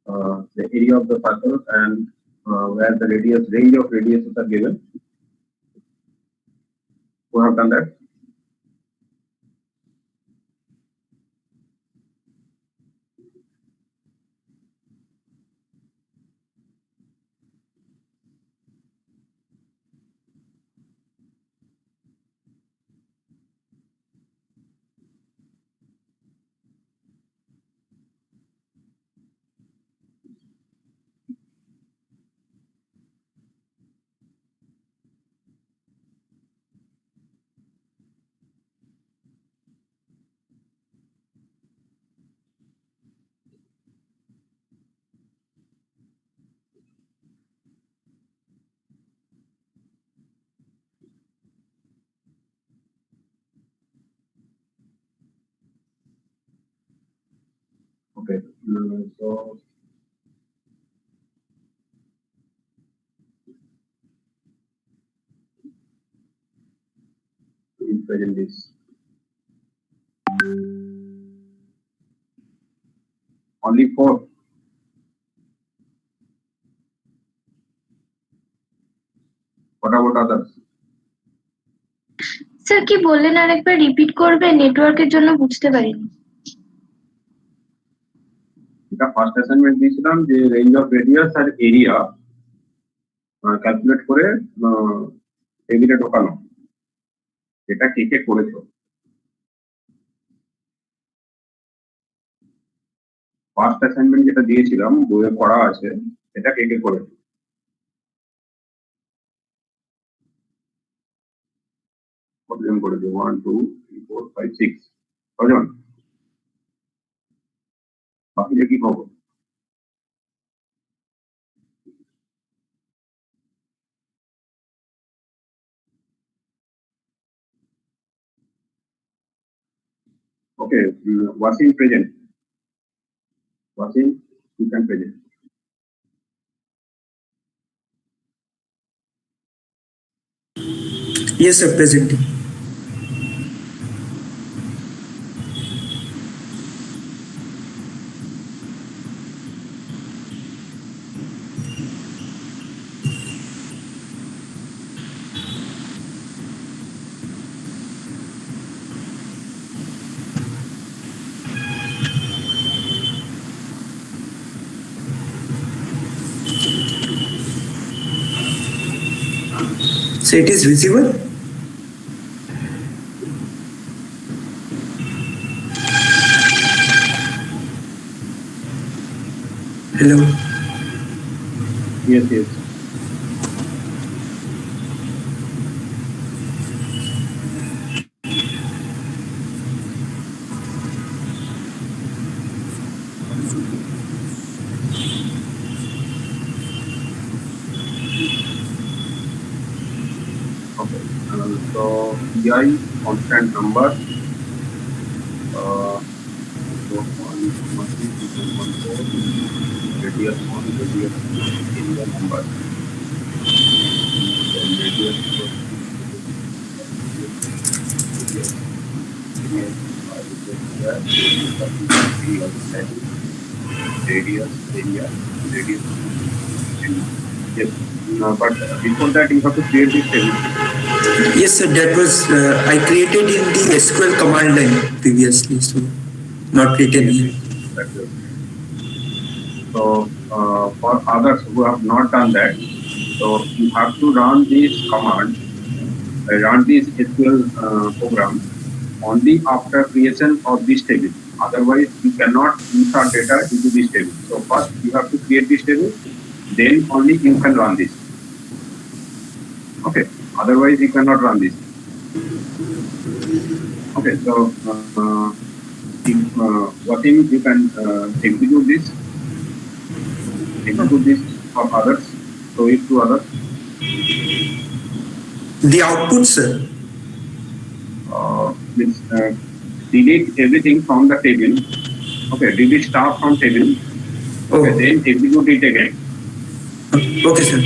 the area of the circle and where the range of radiuses are given. Who have done that? Okay, so please present this. Only 4. What about others? Sir কি বললেন আরেকবার repeat করবে, নেটওয়ার্কের জন্য বুঝতে পারিনি। এটা first assignment দিয়েছিলাম যে রেঞ্জ অফ রেডিয়াস আর এরিয়া ক্যালকুলেট করে টেবিলে ঢোকানো, এটা কে কে করেছো? ফার্স্ট অ্যাসাইনমেন্ট যেটা দিয়েছিলাম বইয়ে পড়া আছে, এটা কে কে করেছো? কতজন করেছো? 1 2 3 4 5 6 কজন? বাকিটা কি খবর? Okay, Wasim present. Wasim, you can present. Yes, sir, presenting. So it is visible? Hello? Yes, yes. Okay, so EI constant number. Radius 1, radius area number. Then radius radius area radius. Yes, but before that you have to create this table. Yes, sir, that was I created in the SQL command line previously, so not written here. So for others who have not done that, so you have to run this command, run this SQL program only after creation of this table. Otherwise, you cannot insert data into this table. So first you have to create this table, then only you can run this. Okay. Otherwise, you cannot run this. Okay. So what you can execute this. Execute this for others. Show it to others. The output, sir. Delete everything from the table. Okay, delete star from table. Okay, then execute it again. Okay, sir.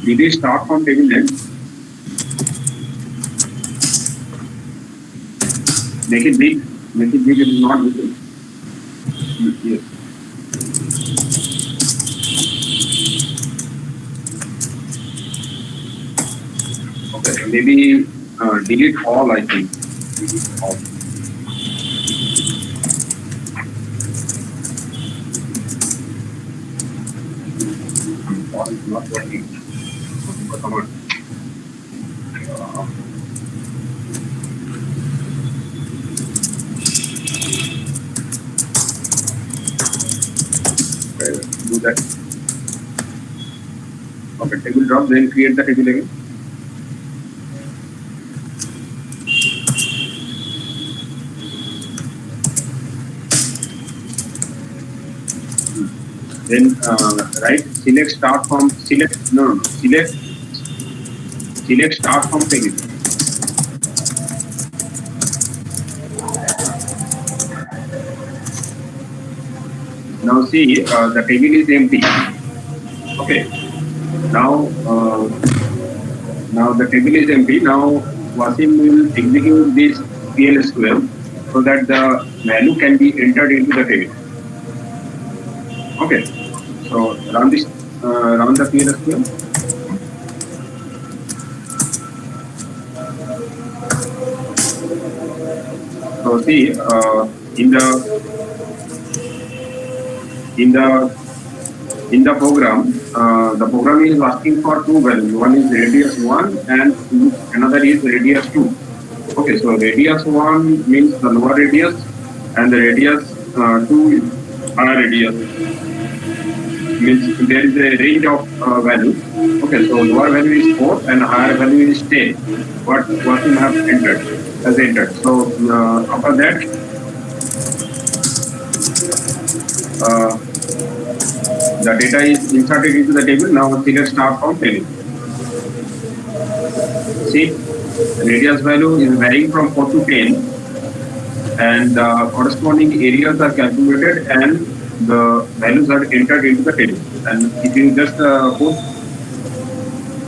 Delete star from table then. Make it big. Make it big. It is not visible. Yes. Okay. Maybe delete all. I think delete all. All is not working. Come on. Uh, okay, do that. Okay, table drop. Then create the table again. Then right. Select start from select. No, no. Select start from table. Now see the table is empty. Okay. Now now the table is empty. Now Wasim will execute this PL so that the value can be entered into the table. Okay. So run the PL. So see in the in the program is asking for two values. One is radius 1 and another is radius 2. Okay, so radius 1 means the lower radius and the radius 2 is higher radius. Means there is a range of values. Okay, so lower value is 4 and higher value is 10. What you have entered has entered. So after that, uh, the data is inserted into the table. Now select start from table. See, radius value is varying from 4 to 10, and the corresponding areas are calculated and the values are entered into the table. And if you just put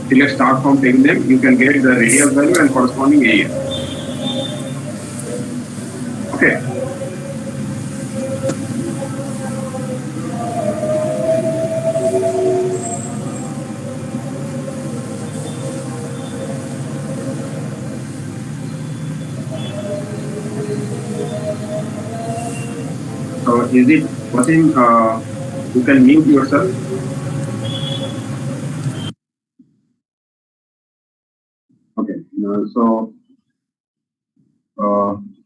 select start from table name, you can get the radius value and corresponding area. Okay. So is it Wasim? You can mute yourself. Okay. So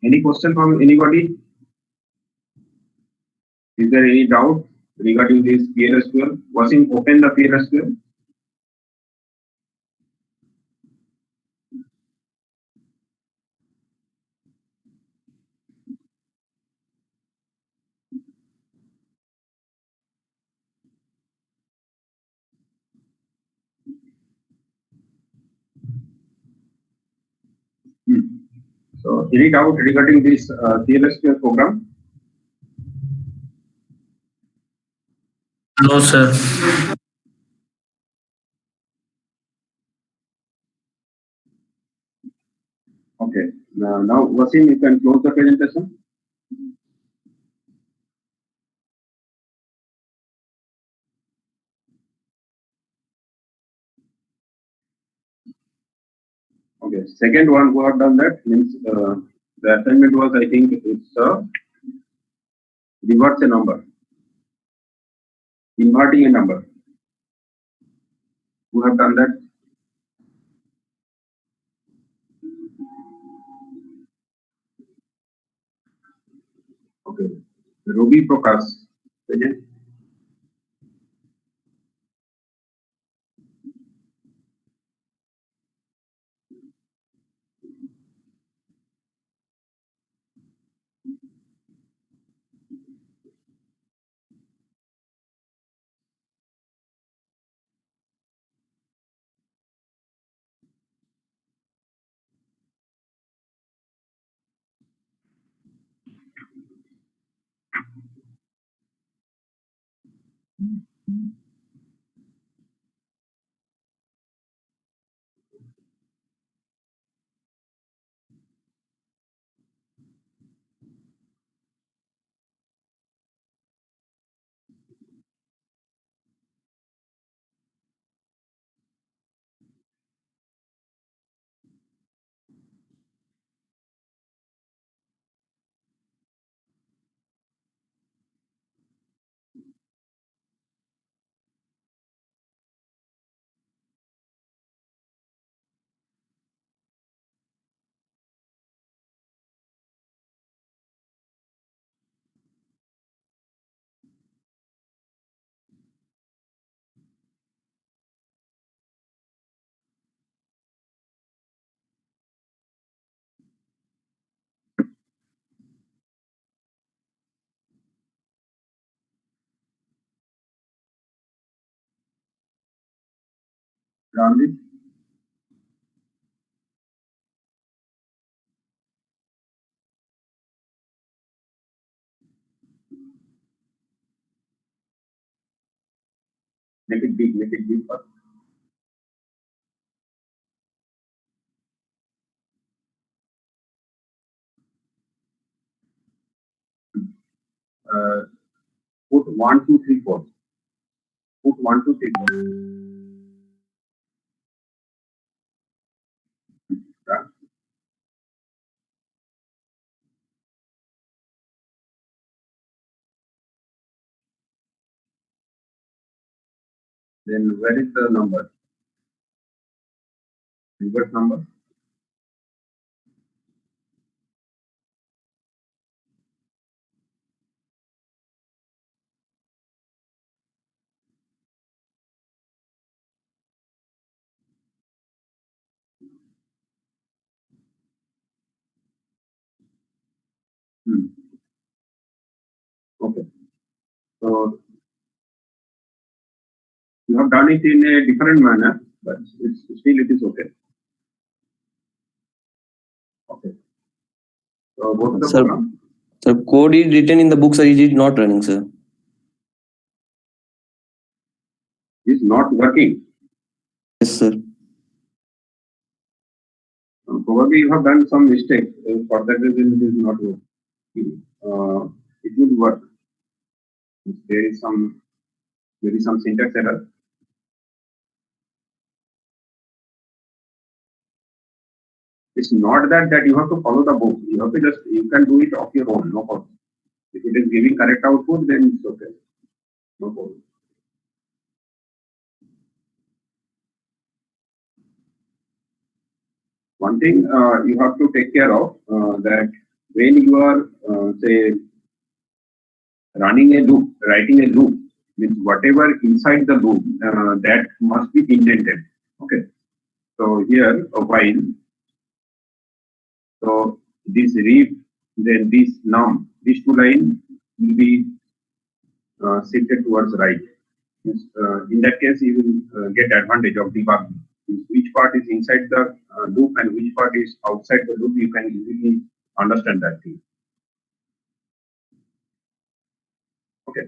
any question from anybody? Is there any doubt regarding this PLSQL? Wasim, open the PLSQL. Hmm. So any doubt regarding this PLSQL program? No, sir. Okay. Now, Wasim, you can close the presentation. Okay. Second one who have done that means the assignment was, I think, it's reverse a number, inverting a number. Who have done that? Okay. Ruby Prakash. Again. run this. Make it big first. Put 1, 2, 3, 4. Put 1, 2, 3, 4. Run. Then where is the number? Reverse number. Okay. So you have done it in a different manner, but still it is okay. Okay. So go to the Sir, program. sir, code is written in the book, sir. It is not running, sir. It's not working. Yes, sir. Probably you have done some mistake. For that reason, it is not working. It will work. There is some syntax error. It's not that you have to follow the book. You have to you can do it of your own, no problem. If it is giving correct output, then it's okay. No problem. One thing you have to take care of that when you are say running a loop, writing a loop, means whatever inside the loop that must be indented. Okay. So here a while. So this read, then this num, these two lines will be shifted towards right. In that case, you will get advantage of debugging. Which part is inside the loop and which part is outside the loop, you can easily understand that thing. Okay.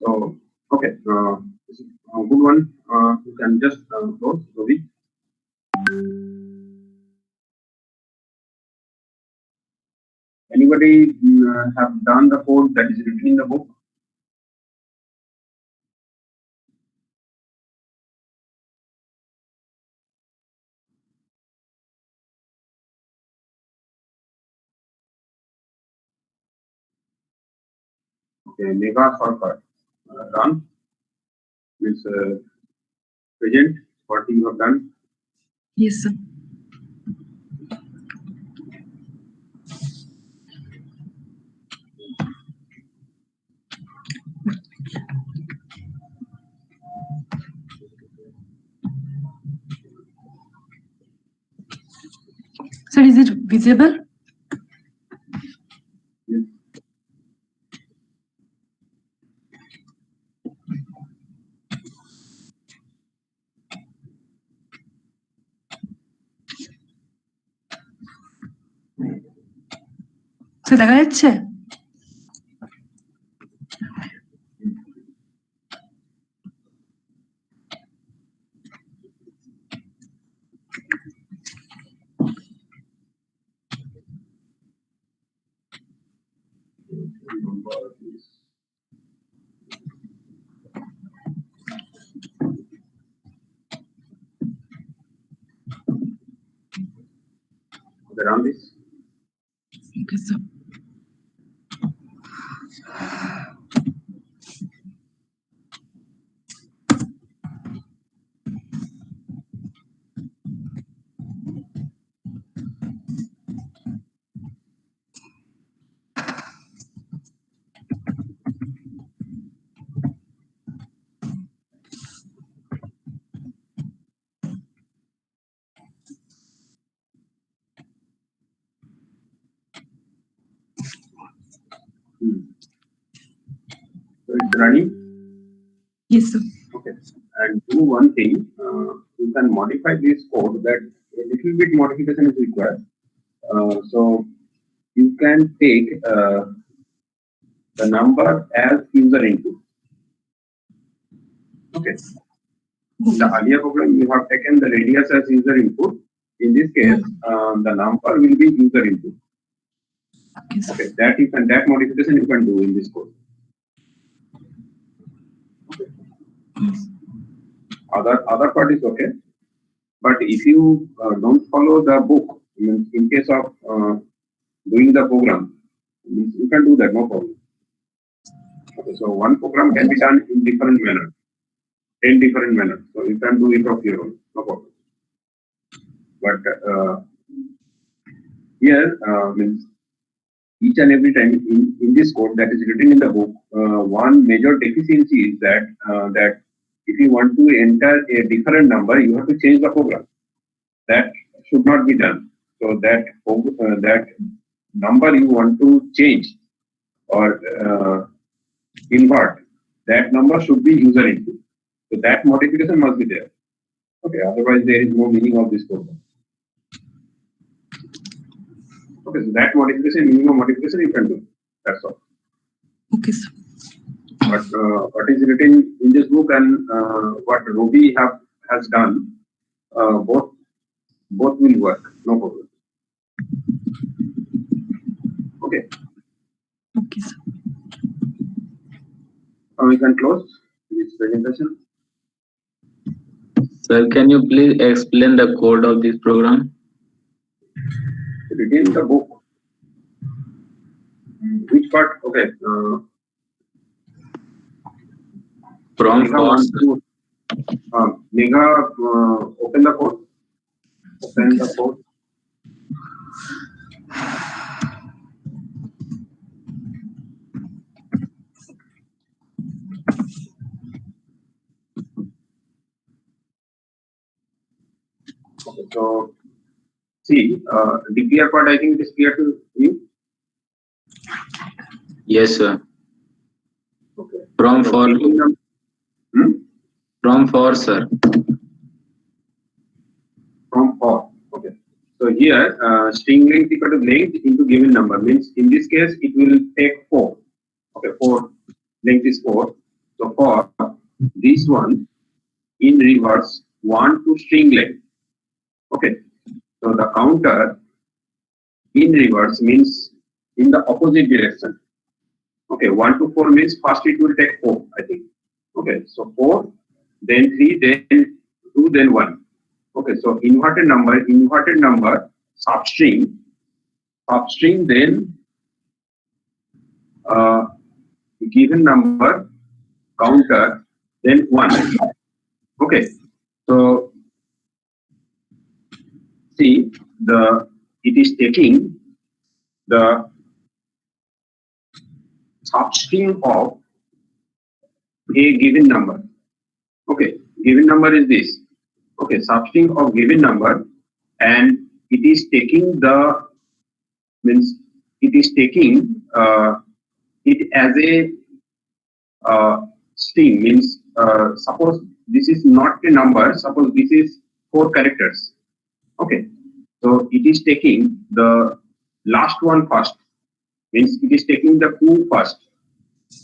So, okay, this is a good one. You can just close Rovi. Anybody have done the code that is written in the book? Okay, mega shortcut. Run. Means present what you have done. Yes, sir. Sir, is it visible? Yes. Sir দেখা যাচ্ছে? Okay, run this. Okay, sir. So it's running. Yes, sir. Okay. And do one thing. You can modify this code. That a little bit modification is required. So you can take the number as user input. Okay. In the earlier program, you have taken the radius as user input. In this case, the number will be user input. Okay, sir. Okay, that modification you can do in this code. Okay. Other part is okay, but if you don't follow the book, in case of doing the program, you can do that, no problem. Okay, so one program can be done in different manner, 10 different manners. So you can do it of your own, no problem. But here means each and every time in this code that is written in the book, one major deficiency is that if you want to enter a different number, you have to change the program. That should not be done. So that number you want to change or invert, that number should be user input. So that modification must be there. Okay, otherwise there is no meaning of this program. Okay, so that modification, minimum modification you can do. That's all. Okay, sir. But what is written in this book and what Ruby has done, both will work. No problem. Okay. Okay, sir. We can close this presentation. Sir, can you please explain the code of this program? Written in the book. Which part? Okay. From Megha wants to Megha open the code. Open the code. Okay, so see, DPR part I think it is clear to you. Yes, sir. Okay. From So for from for sir. From for. Okay. So here string length equal to length into given number means in this case it will take 4. Okay, 4 length is 4. So for this one in reverse 1 to string length. Okay. So the counter in reverse means in the opposite direction. Okay, 1 to 4 means first it will take 4, I think. Okay, so 4, then 3, then 2, then 1. Okay, so inverted number, substring, then given number, counter, then 1. Okay, so see, it is taking the substring of a given number. Okay, given number is this. Okay, substring of given number, and it is taking it as a string means suppose this is not a number, suppose this is 4 characters. Okay, so it is taking the last one first, means it is taking the 2 first.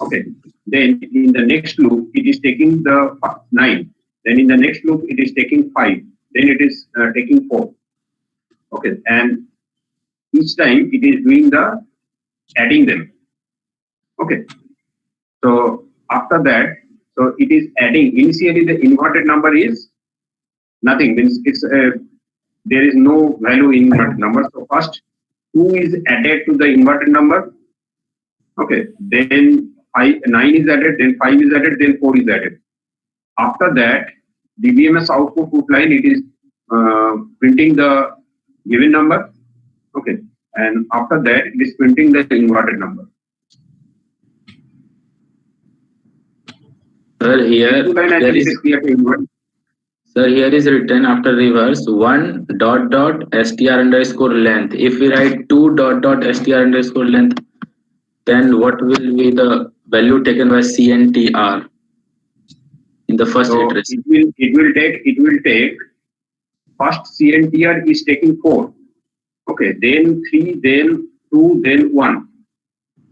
Okay, then in the next loop it is taking the 9, then in the next loop it is taking 5, then it is taking 4. Okay, and each time it is doing the adding them. Okay, so after that, so it is adding. Initially the inverted number is nothing, means it's there is no value in inverted number. So first 2 is added to the inverted number. Okay, then 9 is added, then 5 is added, then 4 is added. After that, Dbms output line, it is printing the given number. Okay, and after that, it is printing the inverted number. Sir, here It is clear to invert. Sir, here is written after reverse 1 dot dot str underscore length. If we write 2 dot dot str underscore length, then what will be the value taken by CNTR in the first So iteration? it will take first CNTR is taking 4. Okay, then 3, then 2, then 1.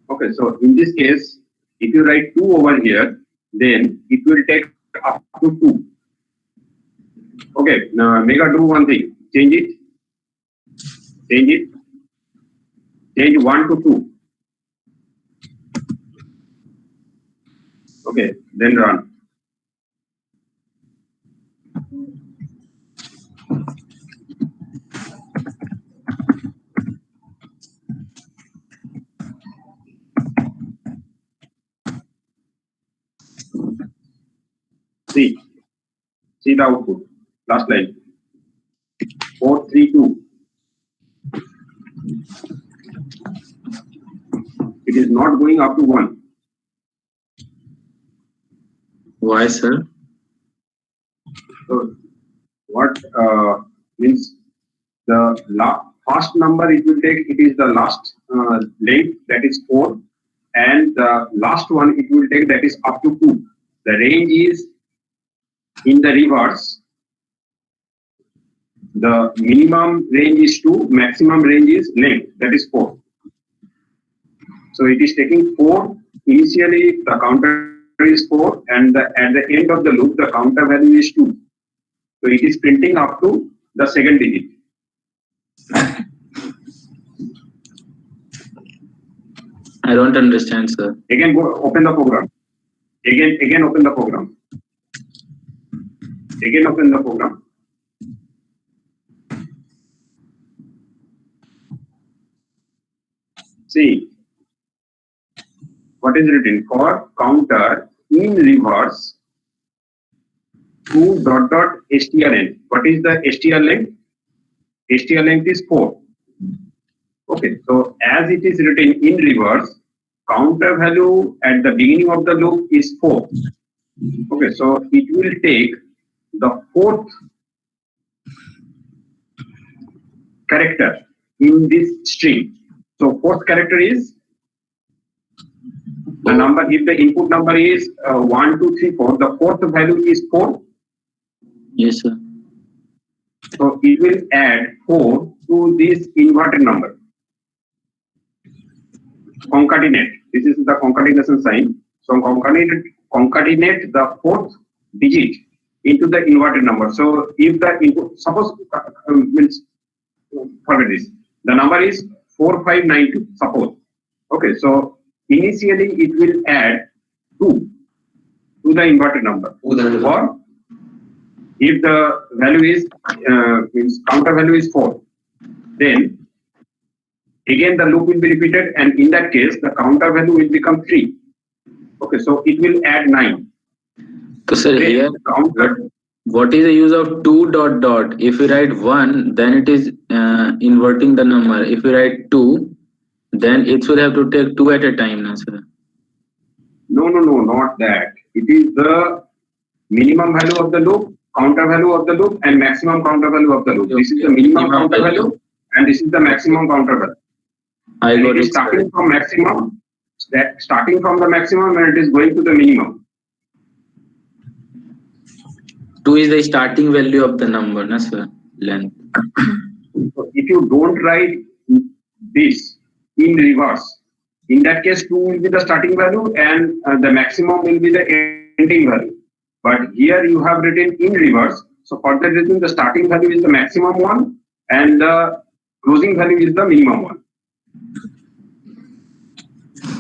Okay, so in this case, if you write 2 over here, then it will take up to 2. Okay, now Mega, do one thing. Change it. Change 1 to 2. Okay, then run. See the output. Last line. 4, 3, 2. It is not going up to 1. Why, sir? So what means the first number it will take, it is the last length, that is 4, and the last one it will take, that is up to 2. The range is in the reverse. The minimum range is 2, maximum range is length, that is 4. So it is taking 4. Initially the counter is 4, and at the end of the loop the counter value is 2. So it is printing up to the second digit. I don't understand, sir. Again, go open the program. Again open the program. Again open the program. See what is written: for counter in reverse 2 ... str length. What is the str length? Str length is 4. Okay, so as it is written in reverse, counter value at the beginning of the loop is 4. Okay, so it will take the 4th character in this string. So 4th character is the number. If the input number is 1, 2, 3, 4, the 4th value is 4. Yes, sir. So it will add 4 to this inverted number. Concatenate. This is the concatenation sign. So concatenate the 4th digit into the inverted number. So if the input, suppose means forget this. The number is 4592. Suppose. Okay. So initially it will add 2 to the inverted number. Or if the value is means counter value is 4, then again the loop will be repeated, and in that case the counter value will become 3. Okay, so it will add 9. So, sir, Then here, counter, what is the use of 2 ... If we write 1, then it is inverting the number. If we write 2, then it should have to take 2 at a time, no, sir. no, not that. It is the minimum value of the loop, counter value of the loop, and maximum counter value of the loop. This is the minimum counter value, and this is the maximum counter value. I And got it is it, starting sir. from maximum, starting from the maximum, and it is going to the minimum. 2 is the starting value of the number, no, sir. Length. So if you don't write this in reverse, in that case 2 will be the starting value, and the maximum will be the ending value. But here you have written in reverse, so for that reason the starting value is the maximum one, and the closing value is the minimum one.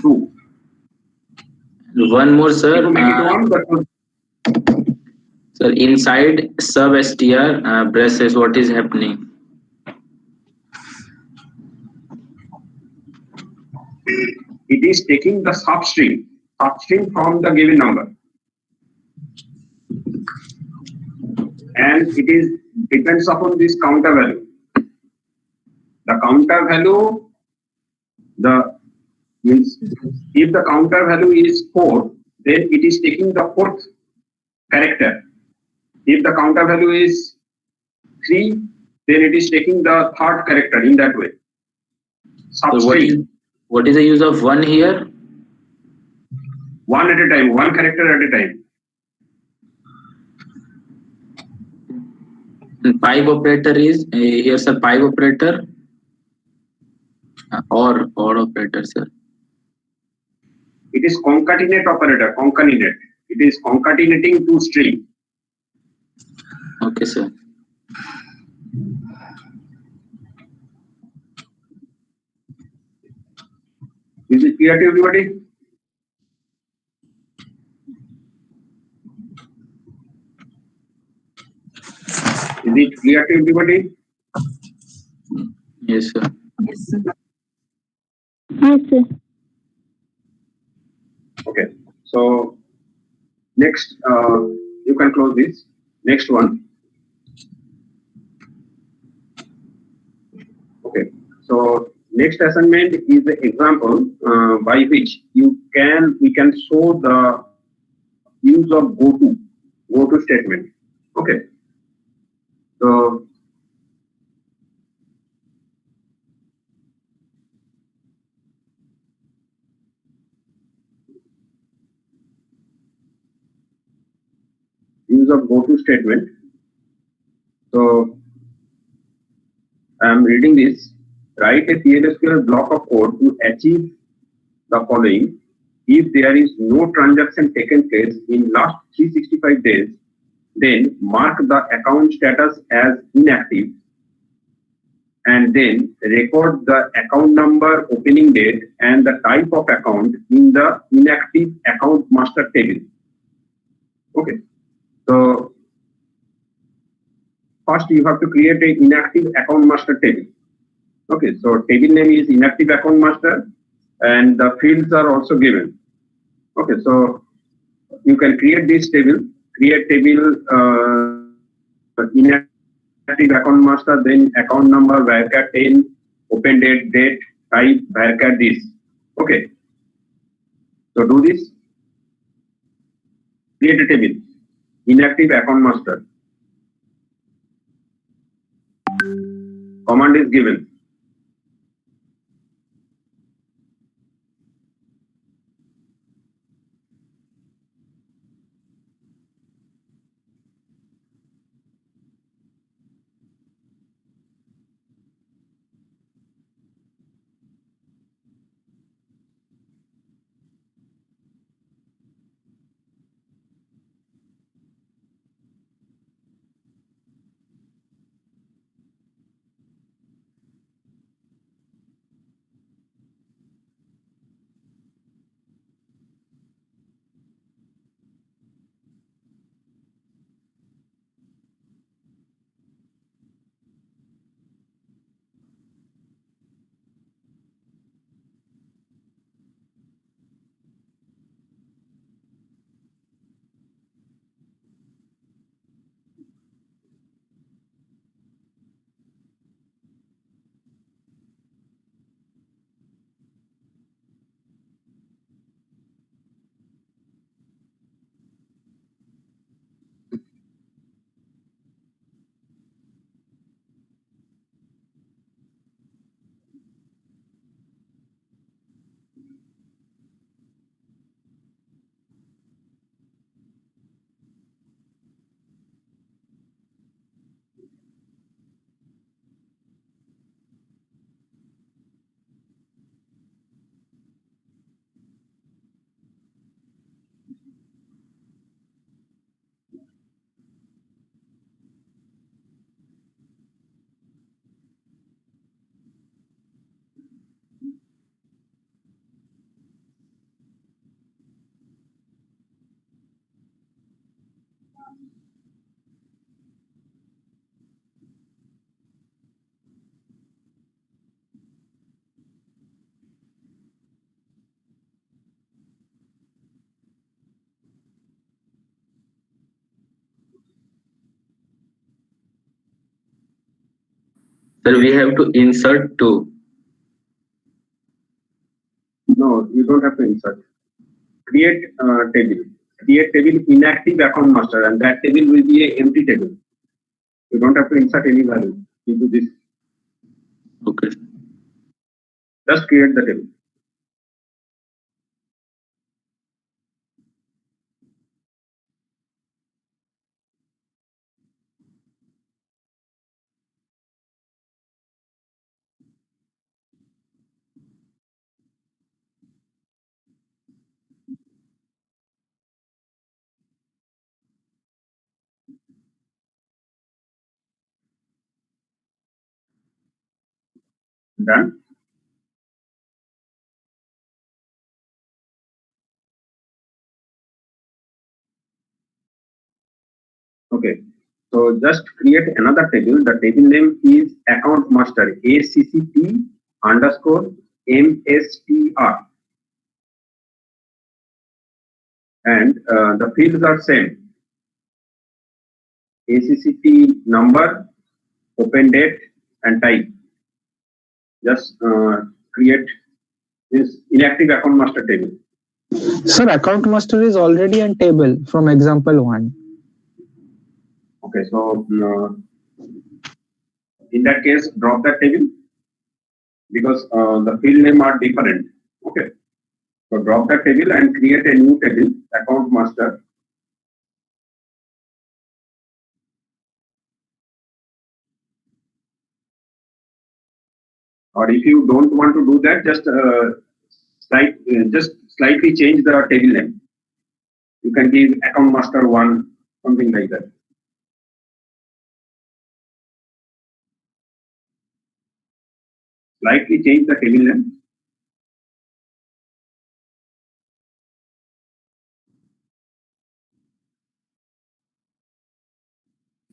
2. One more, sir. If you make it 1, but Sir, inside sub str braces, what is happening? it is taking the substring from the given number, and it is depends upon this counter value. The counter value, the means if the counter value is 4, then it is taking the 4th character. If the counter value is 3, then it is taking the 3rd character in that way. So what is Substring. What is the use of one here? One at a time, one character at a time. And pipe operator is here's a pipe operator or operator, sir. It is concatenate operator, concatenate. It is concatenating two string. Okay, sir. Is it clear to everybody? Is it clear to everybody? Yes, sir. Yes, sir. Yes, sir. Okay. So next, you can close this. Next one. Okay. So next assignment is the example by which we can show the use of go to statement. Okay. So use of go to statement. So I am reading this. Write a PLSQL block of code to achieve the following. If there is no transaction taken place in last 365 days, then mark the account status as inactive and then record the account number, opening date, and the type of account in the inactive account master table. Okay. So first you have to create an inactive account master table. Okay, so table name is inactive account master and the fields are also given. Okay, so you can create this table, create table inactive account master, then account number, varchar 10, open date, type, varchar this. Okay, so do this, create a table, inactive account master. Command is given. Sir, we have to insert two. No, you don't have to insert. Create table. Create table inactive account master, and that table will be an empty table. You don't have to insert any value into this. Okay. Just create the table. Done. Okay. So just create another table. The table name is account master ACCT underscore MSTR. And the fields are same. ACCT number, open date, and type. Just create this inactive account master table. Sir, account master is already a table from example 1. Okay, so in that case, drop that table because the field name are different. Okay, so drop that table and create a new table, account master. Or if you don't want to do that, just slightly change the table name. You can give account master 1, something like that. Slightly change the table name.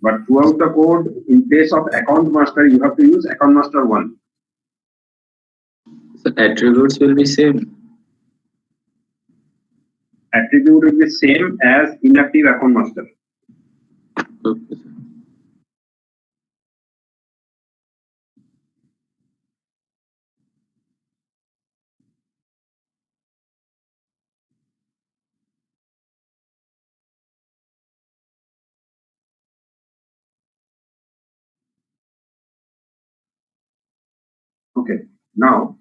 But throughout the code, in place of account master, you have to use account master 1. So attributes will be same. Attribute will be same as inactive account master. Okay. Okay. Now,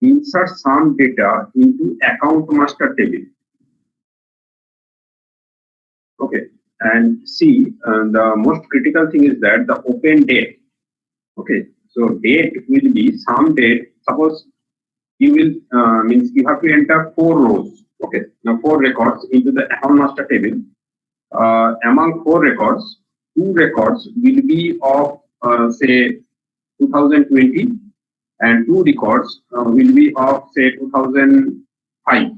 insert some data into account master table. Okay. And see, the most critical thing is that the open date. Okay. So date will be some date. Suppose you will means you have to enter 4 rows. Okay. Now 4 records into the account master table. Among 4 records, 2 records will be of say 2020 and 2 records will be of say 2005.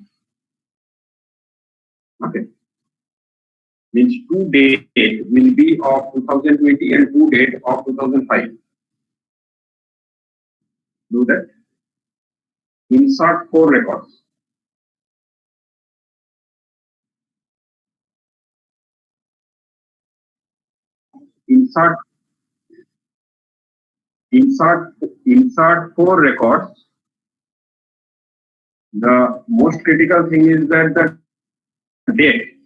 Okay, means 2 date will be of 2020 and 2 date of 2005. Do that. Insert 4 records. Insert insert 4 records. The most critical thing is that the date.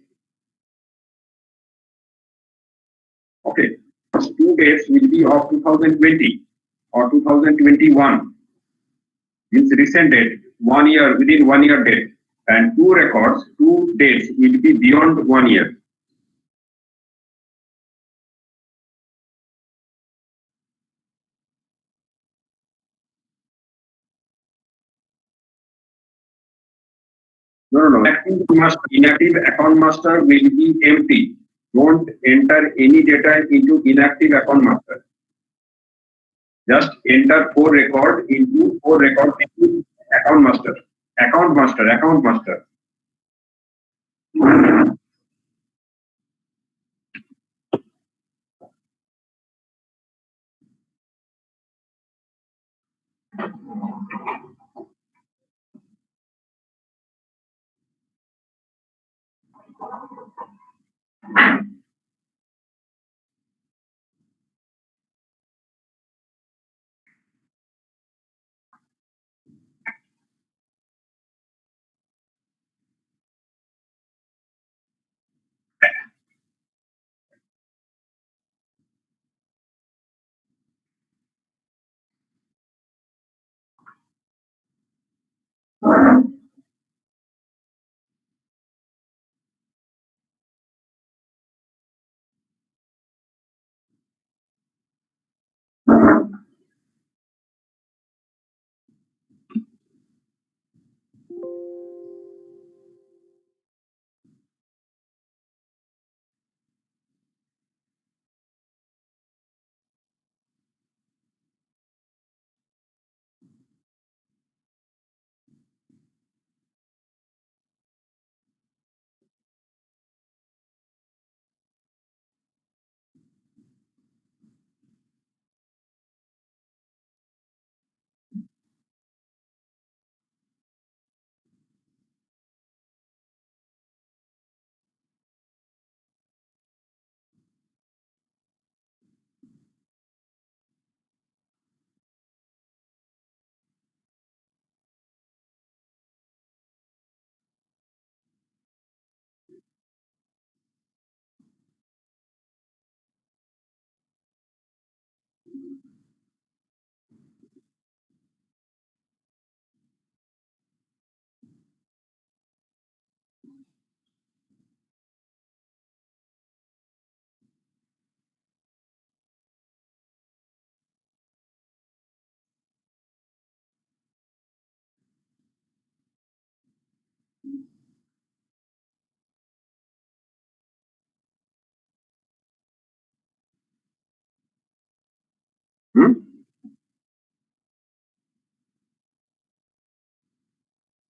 Okay, 2 dates will be of 2020 or 2021. Means recent date, 1 year within 1 year date, and 2 records, 2 dates will be beyond 1 year. No. Inactive account master will be empty. Don't enter any data into inactive account master. Just enter 4 record into 4 record into account master. Account master.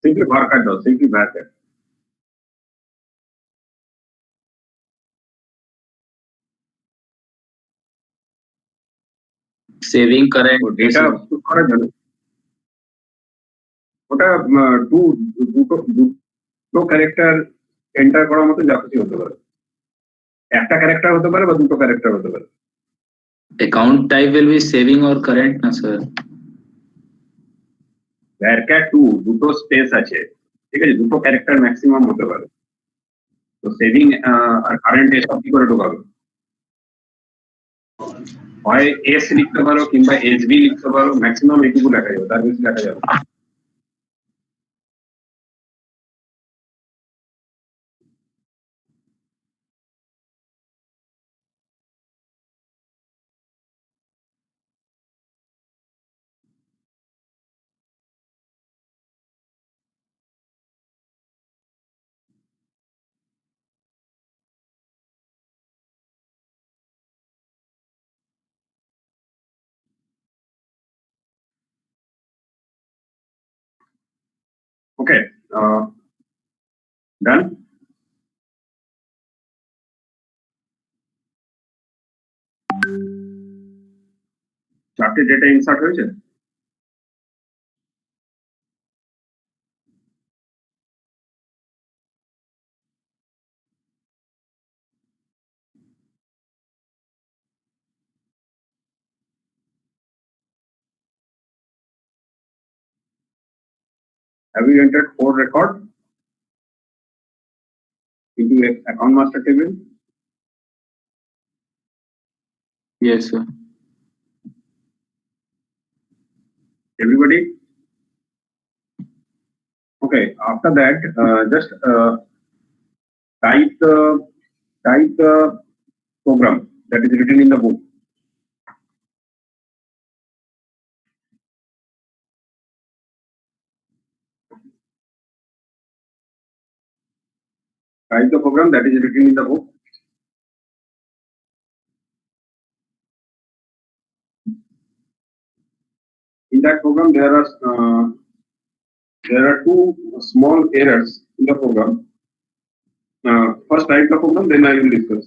Simply var cut daw, simply var cut. saving current তো data করার জন্য ওটা দুটো character enter করার মতো যা কিছু হতে পারে, একটা ক্যারেক্টার হতে পারে বা দুটো ক্যারেক্টার হতে পারে। account type will be saving or current na sir. varcat 2 দুটো স্পেস আছে, ঠিক আছে, দুটো ক্যারেক্টার ম্যাক্সিমাম হতে পারে। তো সেভিং আর কারেন্ট এসব কি করে ঢোকাবে? হয় এস লিখতে পারো কিংবা এসবি লিখতে পারো, ম্যাক্সিমাম এইটুকু লেখা যাবে, তার বেশি লেখা যাবে। Okay, done. চারটে ডেটা ইনসার্ট হয়েছে। Have you entered 4 record into a account master table? Yes sir. Everybody? Okay, after that, just type the program that is written in the book. Type the program that is written in the book. In that program, there are two small errors in the program. First, type the program, then I will discuss.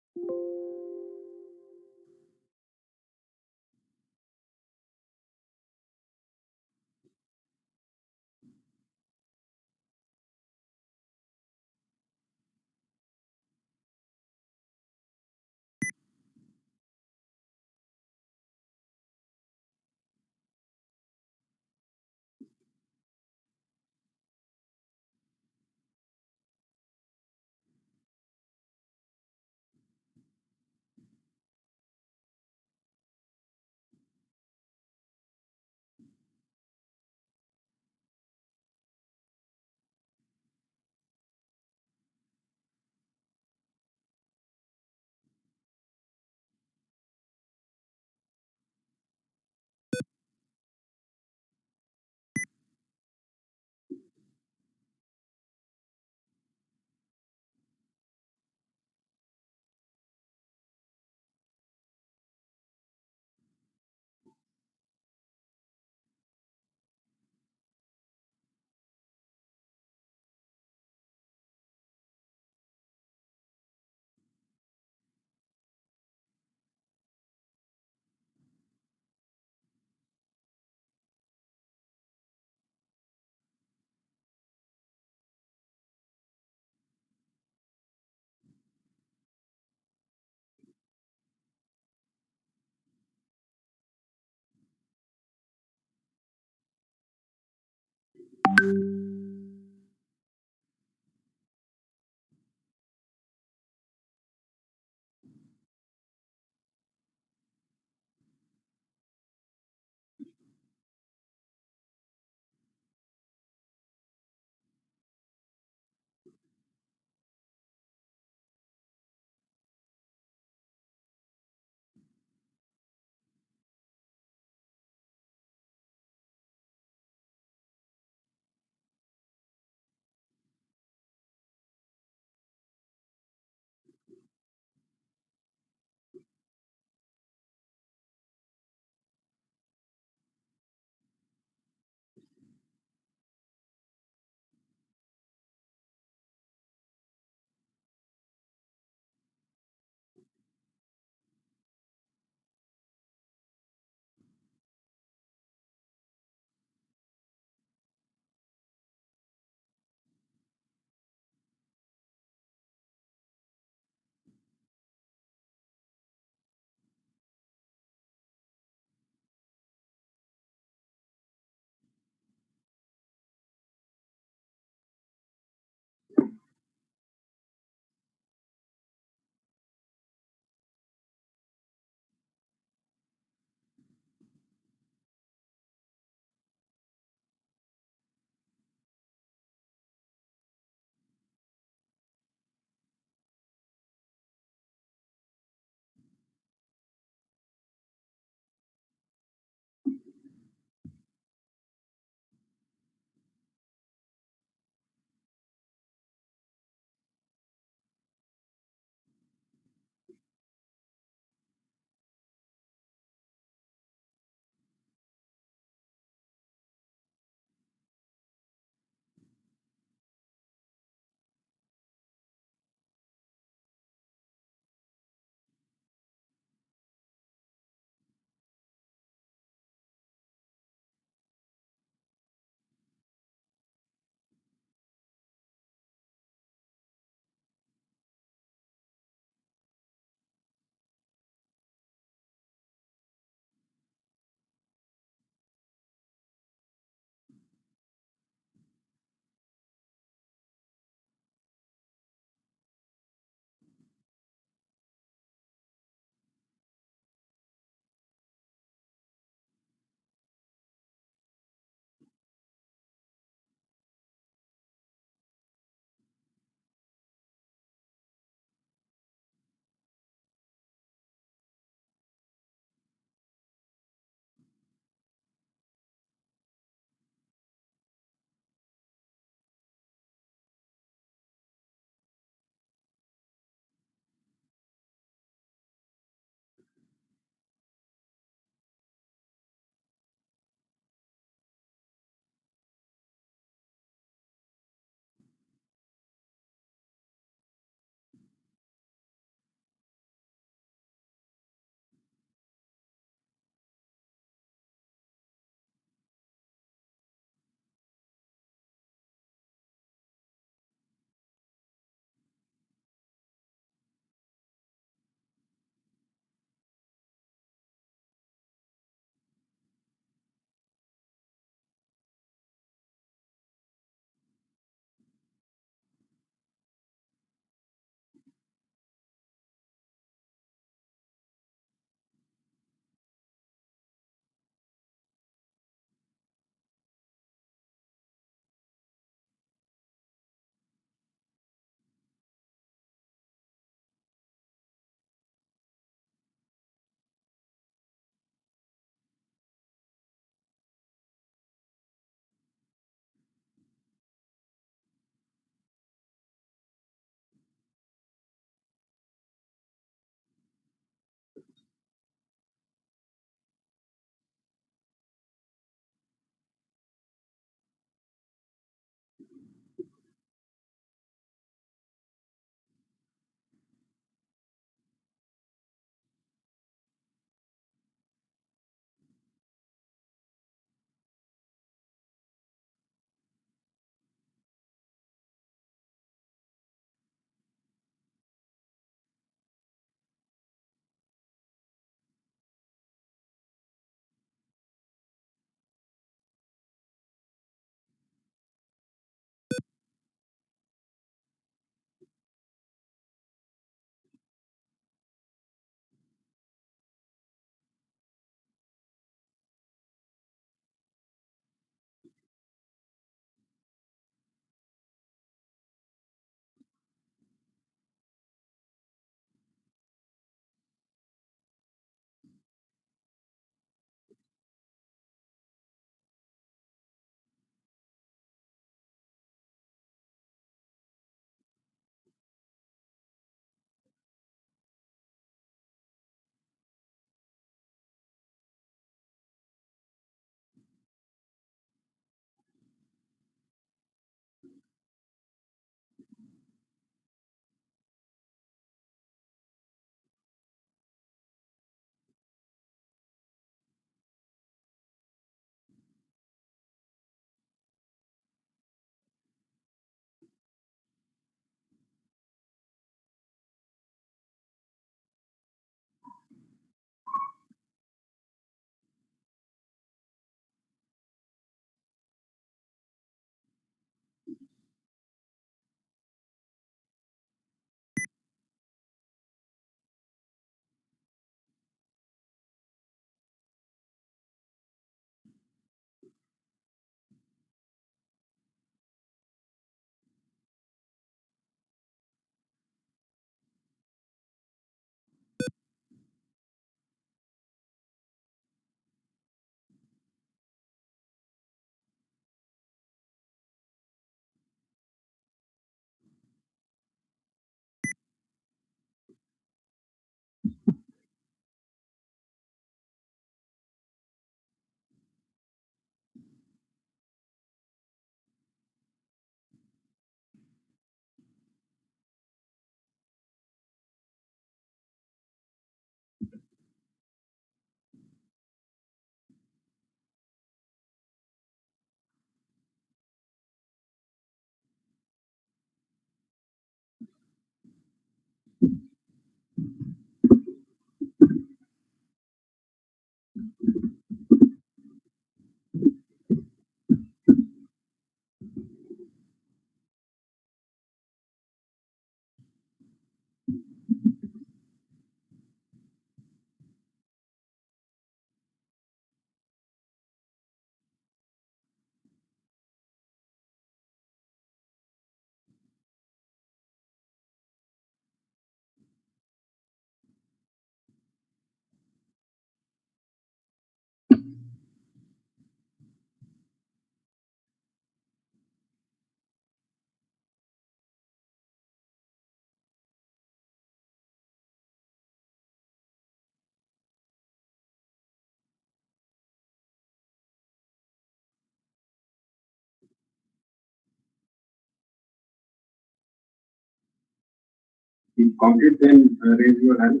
If complete, then raise your hand.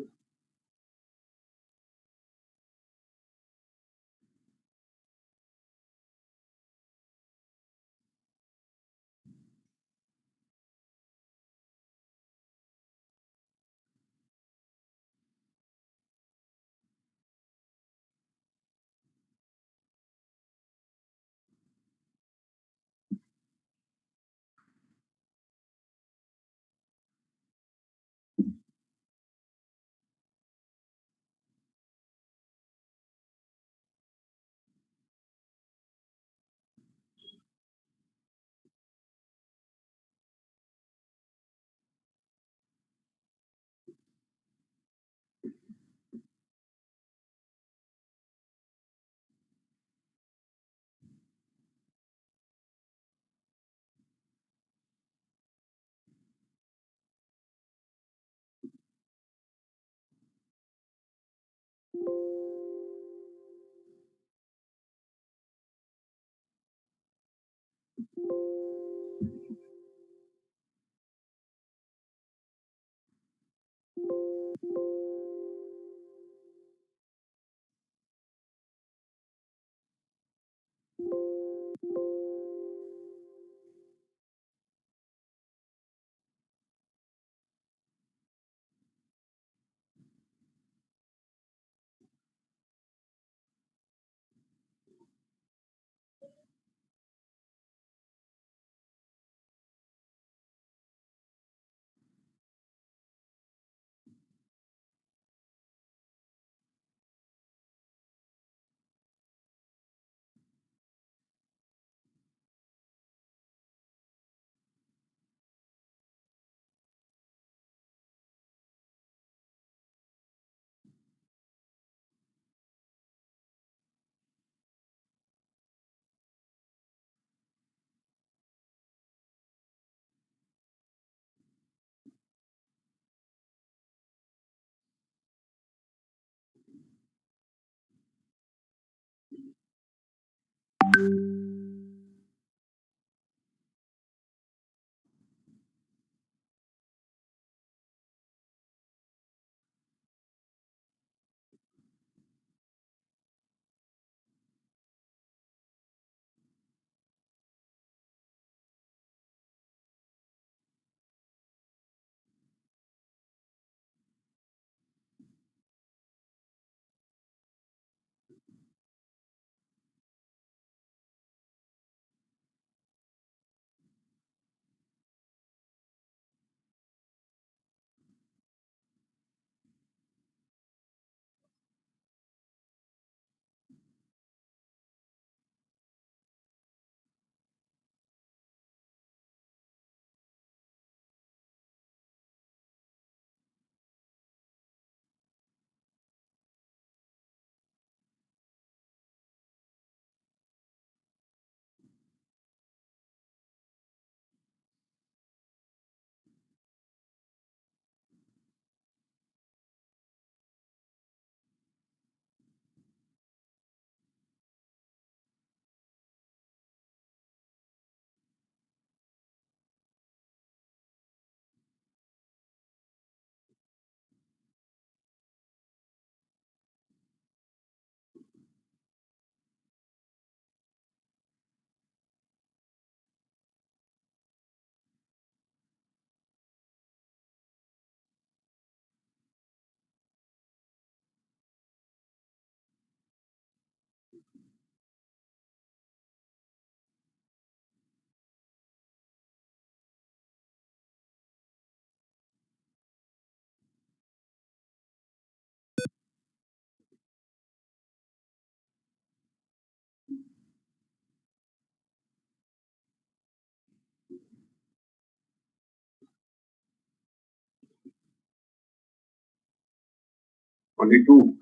Only two.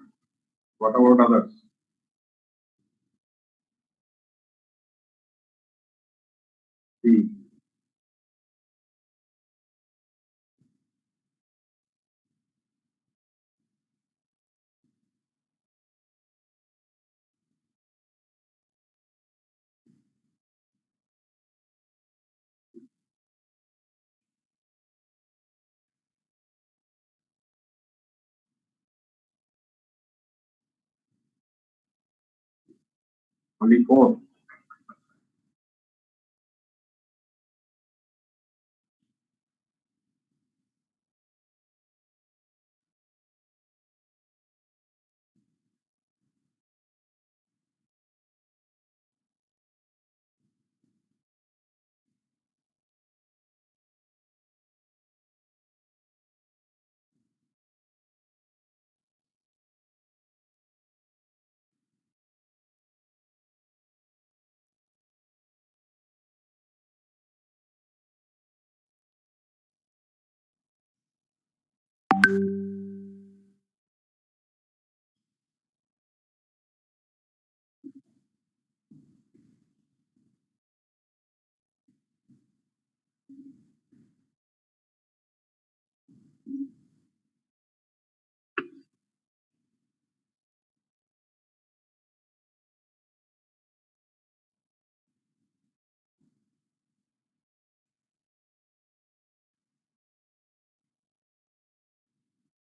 What about others? Three. Only 4.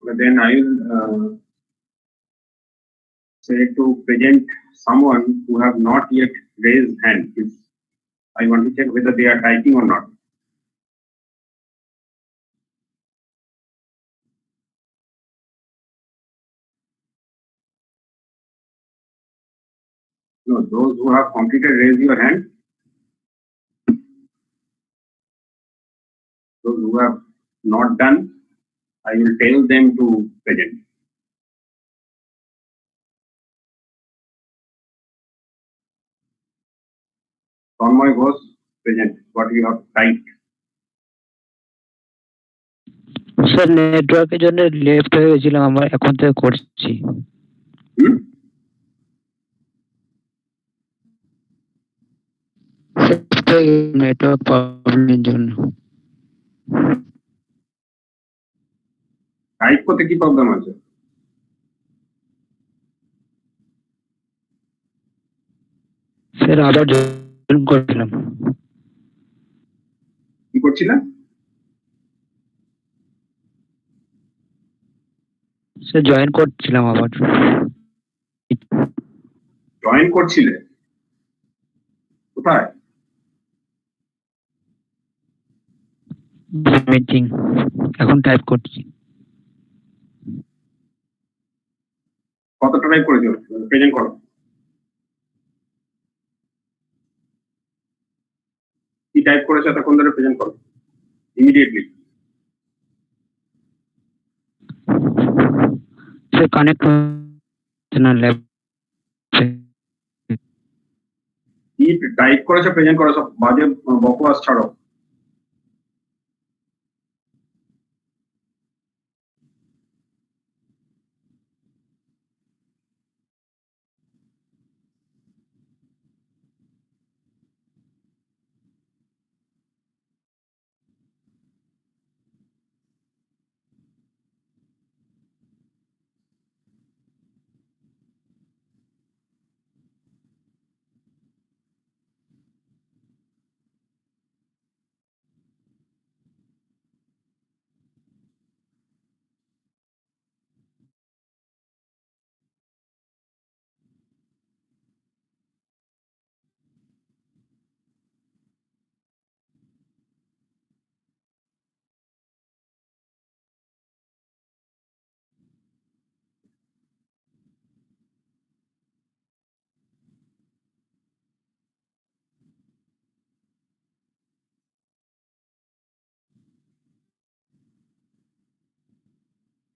But then I will say to present someone who have not yet raised hand. I want to check whether they are typing or not. No, those who have completed, raise your hand. Those who have not done, I will tell them to present. Tanmoy was present. What you have typed. Sir নেটওয়ার্কের জন্য left হয়ে গেছিলাম, আমরা এখন থেকে করছি। Network প্রবলেমের জন্য। টাইপ করতে কি প্রবলেম আছে? স্যার আবার জয়েন করছিলাম। কি করছিলেন? স্যার জয়েন করছিলাম আবার। জয়েন করছিলে? কোথায়? মিটিং এখন টাইপ করছি। কতটা টাইপ করেছো? প্রেজেন্ট করো। কি টাইপ করেছো তখন ধরে প্রেজেন্ট করো ইমিডিয়েটলি। স্যার কানেক্ট হচ্ছে না ল্যাব। কি টাইপ করেছো প্রেজেন্ট করো, সব বাজে বকওয়াস ছাড়ো।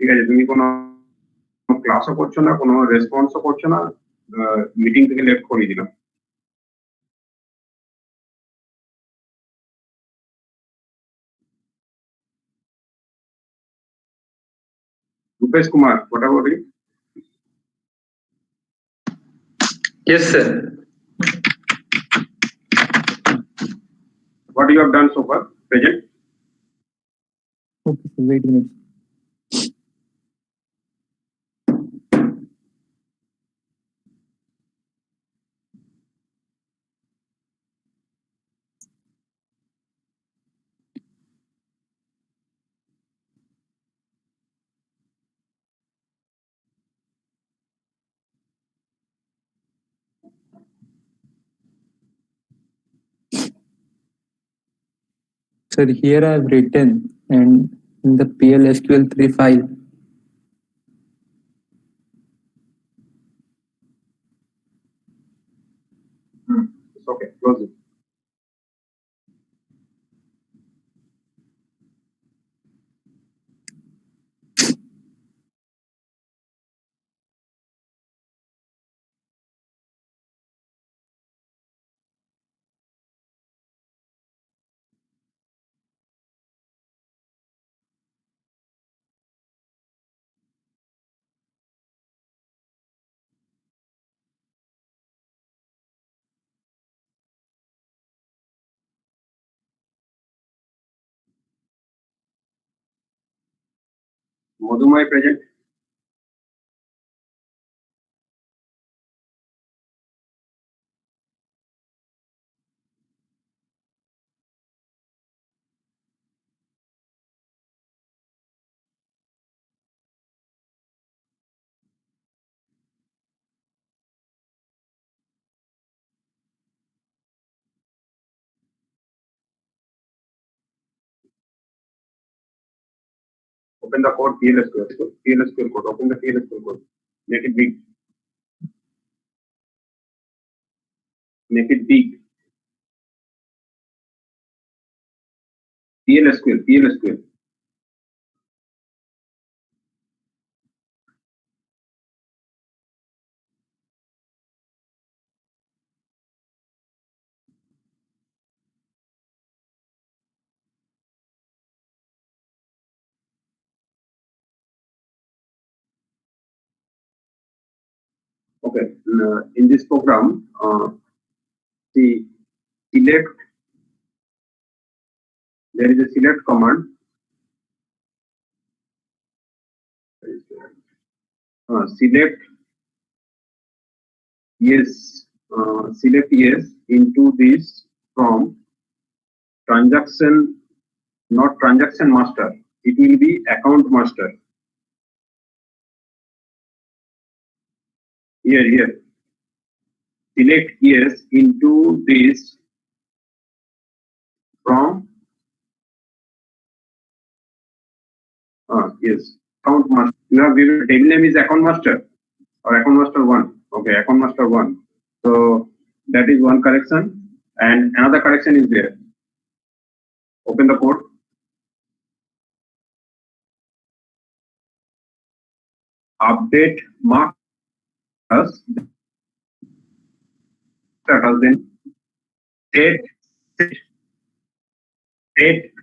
ঠিক আছে, তুমি কোনো ক্লাসও করছো না, কোনো রেসপন্সও করছো না, মিটিং থেকে লেফট করিয়ে দিলাম। Rupesh Kumar, what about you? Yes, sir. What you have done so far? Present? Okay, so wait a minute. Sir, here I have written and in the PLSQL3 file. It's okay. Close it. Madhumai present. Open the code PLSQL. PLSQL code. Open the PLSQL code. Make it big. Make it big. PLSQL. PLSQL. Okay. In this program, see select. There is a select command. Select yes. Select yes into this from transaction, not transaction master. It will be account master. Here. Select yes into this from yes account master. You have given table name is account master or account master 1. Okay, account master 1. So that is one correction, and another correction is there. Open the code. Update mark us status, then set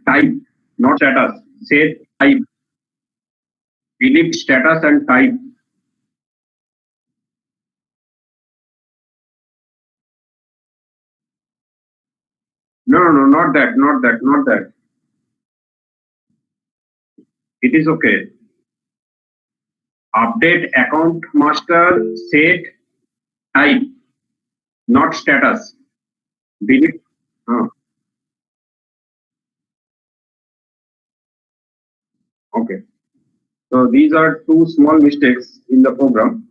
type, not status. Set type. Delete status and type. No, not that. It is okay. Update account master set type, not status. Delete. Okay. So these are two small mistakes in the program.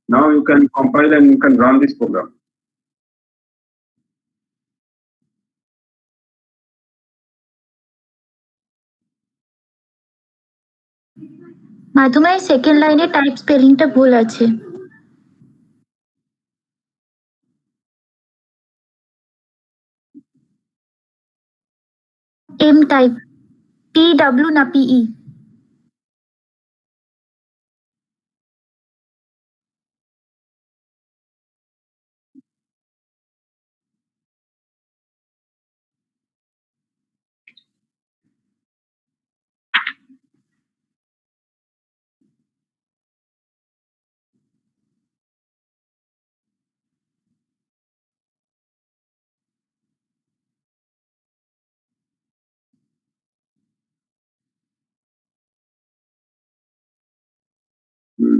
Now you can compile and you can run this program. মাধুমাই second লাইনে type স্পেলিংটা ভুল আছে। M type, PW না PE।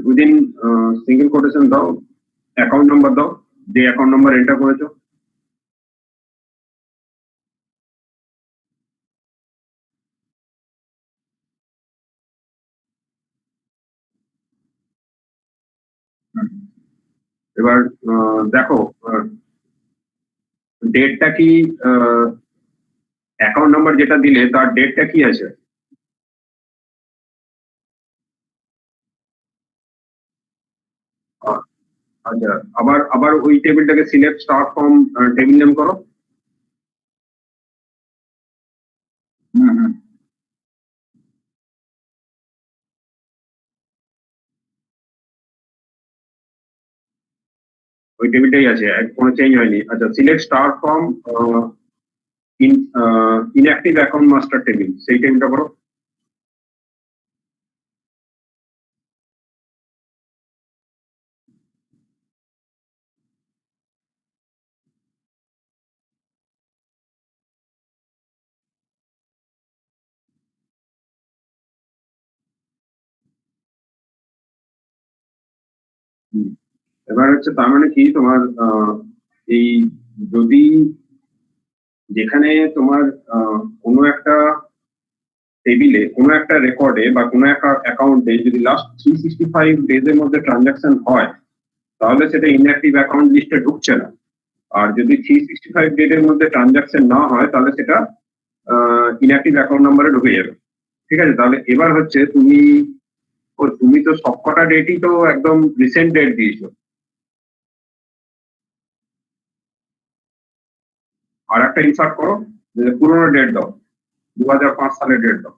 Within single quotation দাও, account number দাও, যে account number enter করেছো। এবার দেখো ডেটটা কি অ্যাকাউন্ট নাম্বার যেটা দিলে তার ডেটটা কি আছে? আ- আচ্ছা, আবার আবার ওই টেবিলটাকে select start from table name করো। হুম হুম। ওই টেবিলটাই আছে, কোনো চেঞ্জ হয়নি। আচ্ছা, select star from in inactive account master table, সেই টেবিলটা করো। হুম। এবার হচ্ছে তার মানে কি তোমার এই যদি যেখানে তোমার কোনো একটা টেবিলে, কোনো একটা রেকর্ডে বা কোনো একটা অ্যাকাউন্টে যদি লাস্ট 365 ডেজ এর মধ্যে ট্রানজাকশন হয়, তাহলে সেটা ইনঅ্যাক্টিভ অ্যাকাউন্ট লিস্টে ঢুকছে না। আর যদি 365 ডেজ এর মধ্যে ট্রানজাকশন না হয়, তাহলে সেটা ইনঅ্যাক্টিভ অ্যাকাউন্ট নাম্বারে ঢুকে যাবে। ঠিক আছে, তাহলে এবার হচ্ছে তুমি তো সবকটা ডেটই তো একদম রিসেন্ট ডেট দিয়েছো। আর একটা ইনসার্ট করো, যে পুরোনো ডেট দাও, 2005 সালের ডেট দাও।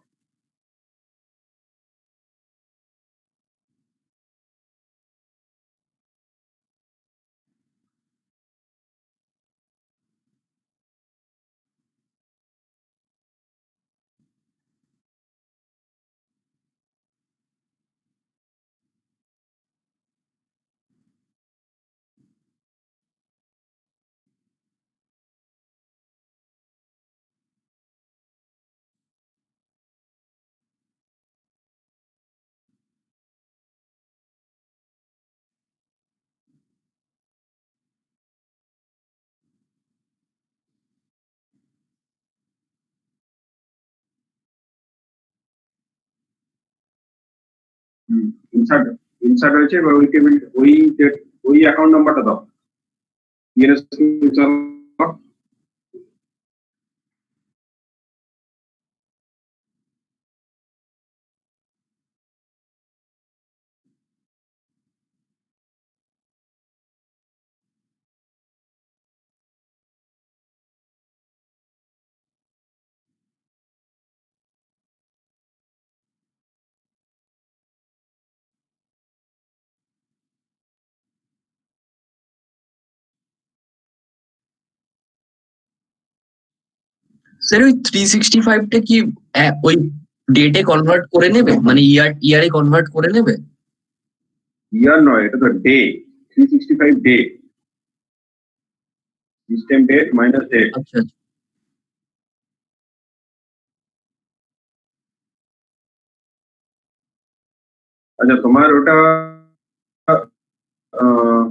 ইনসার্ট ইনসার্ট হয়েছে, এবার ওই টেবিল, ওই ডেট, ওই অ্যাকাউন্ট নাম্বারটা দাও। ইয়েস, স্যার ওই 365টা কি ওই ডেটে কনভার্ট করে নেবে, মানে ইয়ারে কনভার্ট করে নেবে? ইয়ার নয়, এটা তো day, 365 day, system date minus date. আচ্ছা আচ্ছা। আচ্ছা, তোমার ওটা আহ,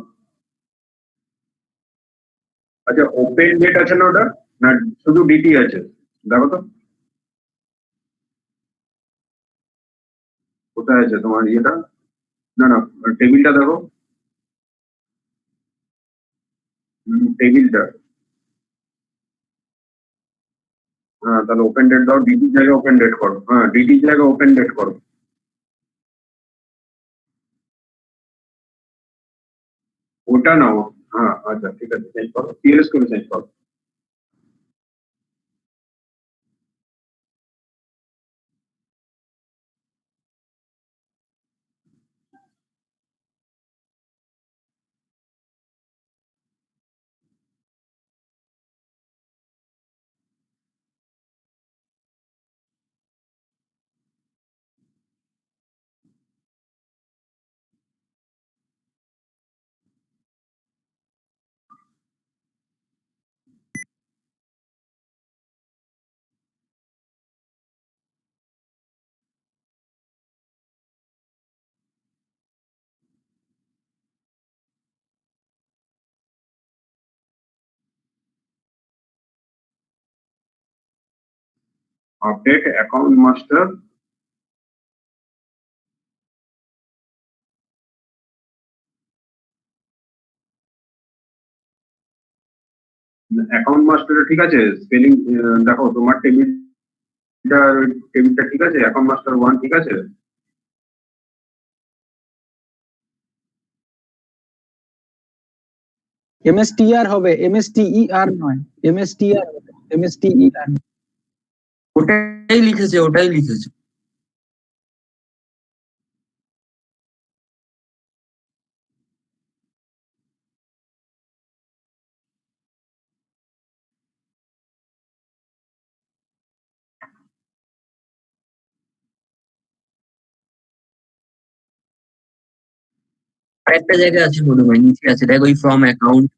আচ্ছা, ওপেন ডেট আছে না ওটা, না শুধু ডিটি আছে? দেখো তো কোথায় আছে তোমার ইয়েটা। না না, টেবিলটা দেখো, টেবিলটা। হ্যাঁ, তাহলে ওপেন ডেট দাও, ডিটি জায়গায় ওপেন ডেট করো। হ্যাঁ, ডিটি জায়গায় ওপেন ডেট করো। ওটা নাও। হ্যাঁ, আচ্ছা ঠিক আছে, চেঞ্জ করো, সিএলএস করে চেঞ্জ করো। আপডেট অ্যাকাউন্ট মাস্টার, অ্যাকাউন্ট মাস্টারে ঠিক আছে স্পেলিং দেখো তোমার টেবিলটা ঠিক আছে অ্যাকাউন্ট মাস্টার 1 ঠিক আছে MSTR হবে, MSTER নয়, MSTR হবে, MSTER। ওটাই লিখেছে আরেকটা জায়গায় আছে মনে হয়, নিচে আছে দেখ, ওই ফ্রম অ্যাকাউন্ট।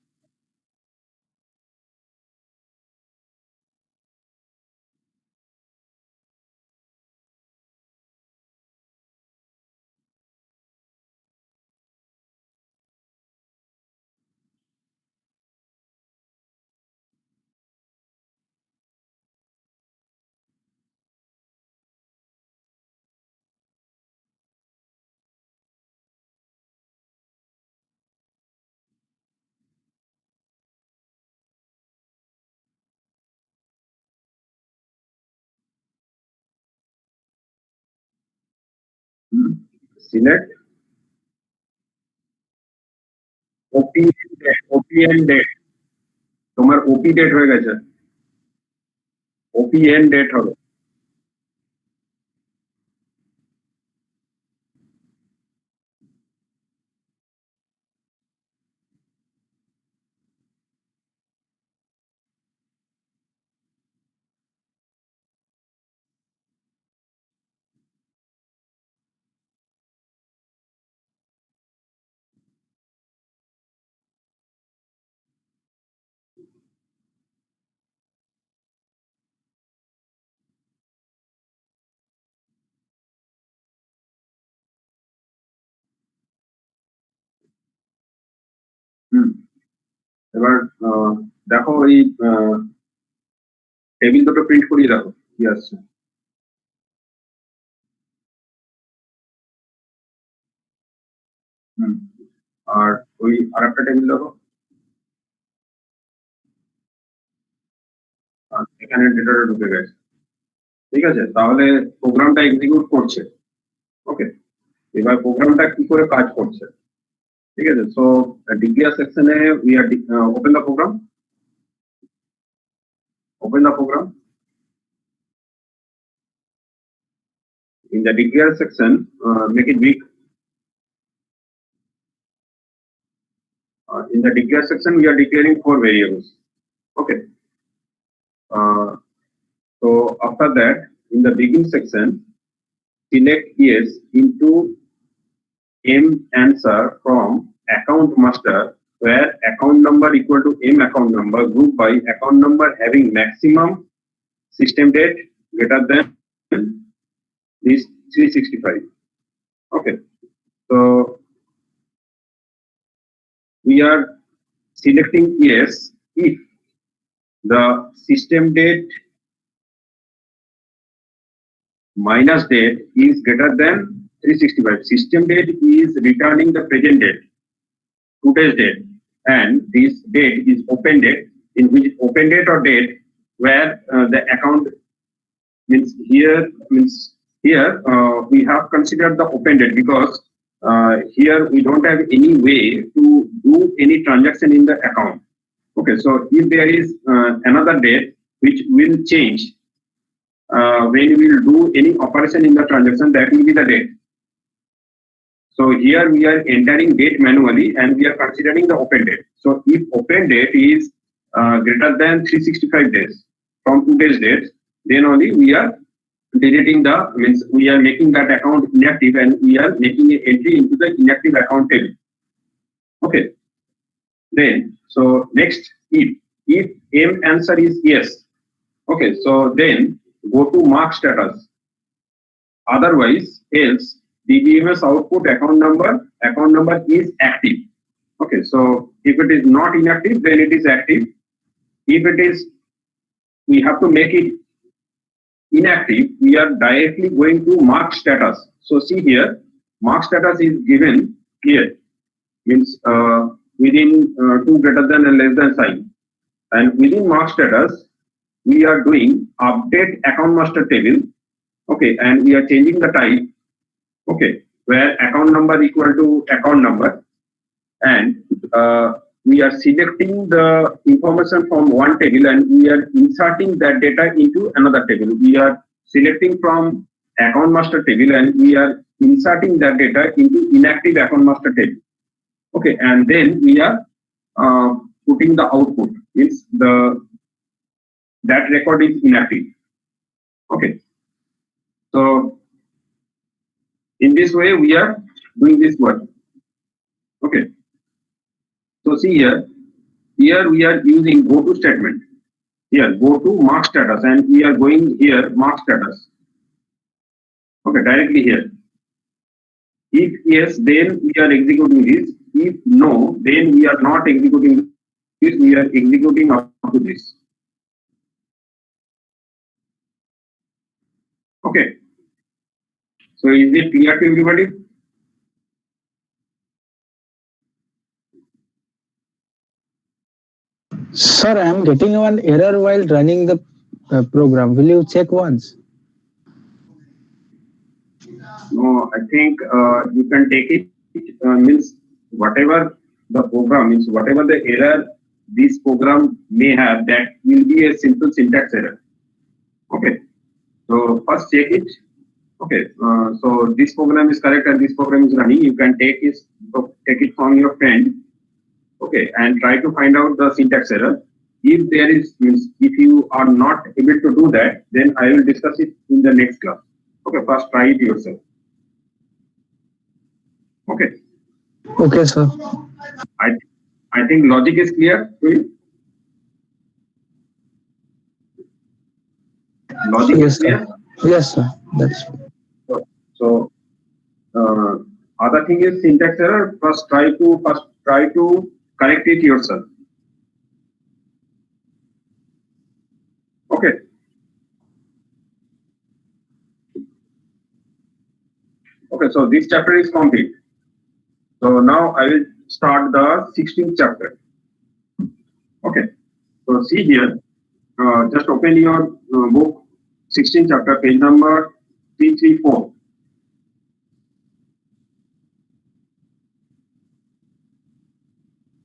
সিলেক্ট ওপিএন ডেট তোমার ওপি ডেট হয়ে গেছে ওপিএন ডেট হবে এবার দেখো এই টেবিল দুটো প্রিন্ট করিয়ে দেখো কি আসছে আর ওই আরেকটা টেবিল দেখো এখানে ডেটাটা ঢুকে গেছে ঠিক আছে তাহলে প্রোগ্রামটা এক্সিকিউট করছে ওকে এবার প্রোগ্রামটা কি করে কাজ করছে ঠিক আছে সো ডিক্লেয়ার সেকশনে we are open the program in the declare section make it big in the declare section we are declaring 4 variables okay so after that in the begin section select yes into m answer from account master where account number equal to m account number group by account number having maximum system date greater than this 365 okay so we are selecting yes if the system date minus date is greater than 365. System date is returning the present date, today's date, and this date is open date, in which open date or date where the account means here we have considered the open date because here we don't have any way to do any transaction in the account. Okay, so if there is another date which will change when we will do any operation in the transaction, that will be the date. So here we are entering date manually and we are considering the open date. So if open date is greater than 365 days from today's date, then only we are deleting the means we are making that account inactive and we are making an entry into the inactive account table. Okay. Then so next if m answer is yes, okay, so then go to mark status. Otherwise else Dbms output account number is active. Okay, so if it is not inactive then it is active. If it is we have to make it inactive, we are directly going to mark status. So see here mark status is given here means within 2 greater than and less than sign. And within mark status, we are doing update account master table. Okay, and we are changing the type. Okay, where account number equal to account number, and we are selecting the information from one table and we are inserting that data into another table. We are selecting from account master table and we are inserting that data into inactive account master table. Okay, and then we are putting the output. Means that record is inactive. Okay, so in this way we are doing this work. Okay, so see here we are using go to statement. Here go to mark status and we are going here mark status. Okay, directly here. If yes, then we are executing this. If no, then we are not executing this. We are executing up to this. Okay. So is it clear to everybody? Sir, I am getting one error while running the program. Will you check once? No, I think you can take it. Means whatever the program means, whatever the error this program may have, that will be a simple syntax error. Okay. So first check it. Okay. So this program is correct and this program is running. You can take it from your friend. Okay, and try to find out the syntax error. If there is, means if you are not able to do that, then I will discuss it in the next class. Okay, first try it yourself. Okay. Okay, sir. I think logic is clear to you. Logic Yes, is clear. sir. Yes, sir. That's So other thing is syntax error. First try to correct it yourself. Okay. Okay, so this chapter is complete. So now I will start the 16th chapter. Okay. So see here, just open your book, 16th chapter, page number 334.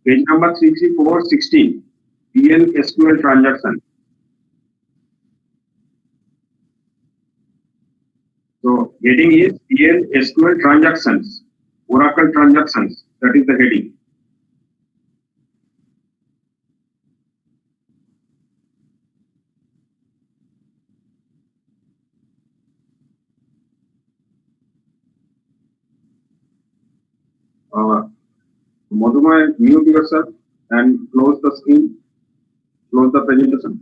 Page number 334, 16. PL SQL transaction. So heading is PL SQL transactions, Oracle transactions. That is the heading. Madhumay, mute yourself and close the screen, close the presentation.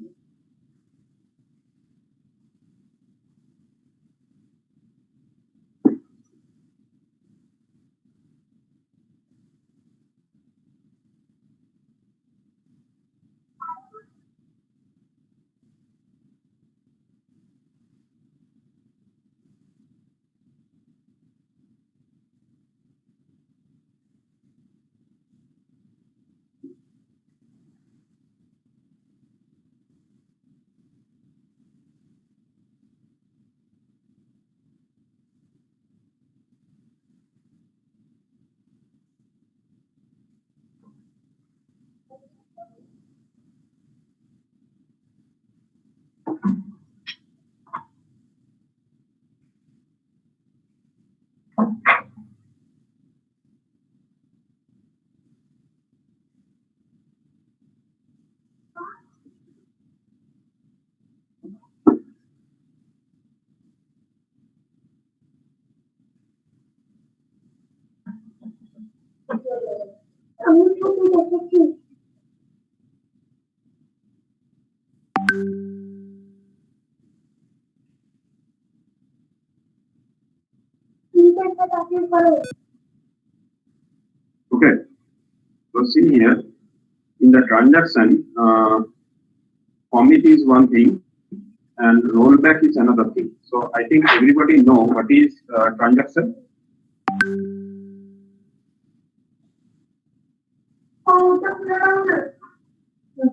Okay. So see here, in the transaction, commit is one thing and rollback is another thing. So I think everybody know what is transaction. So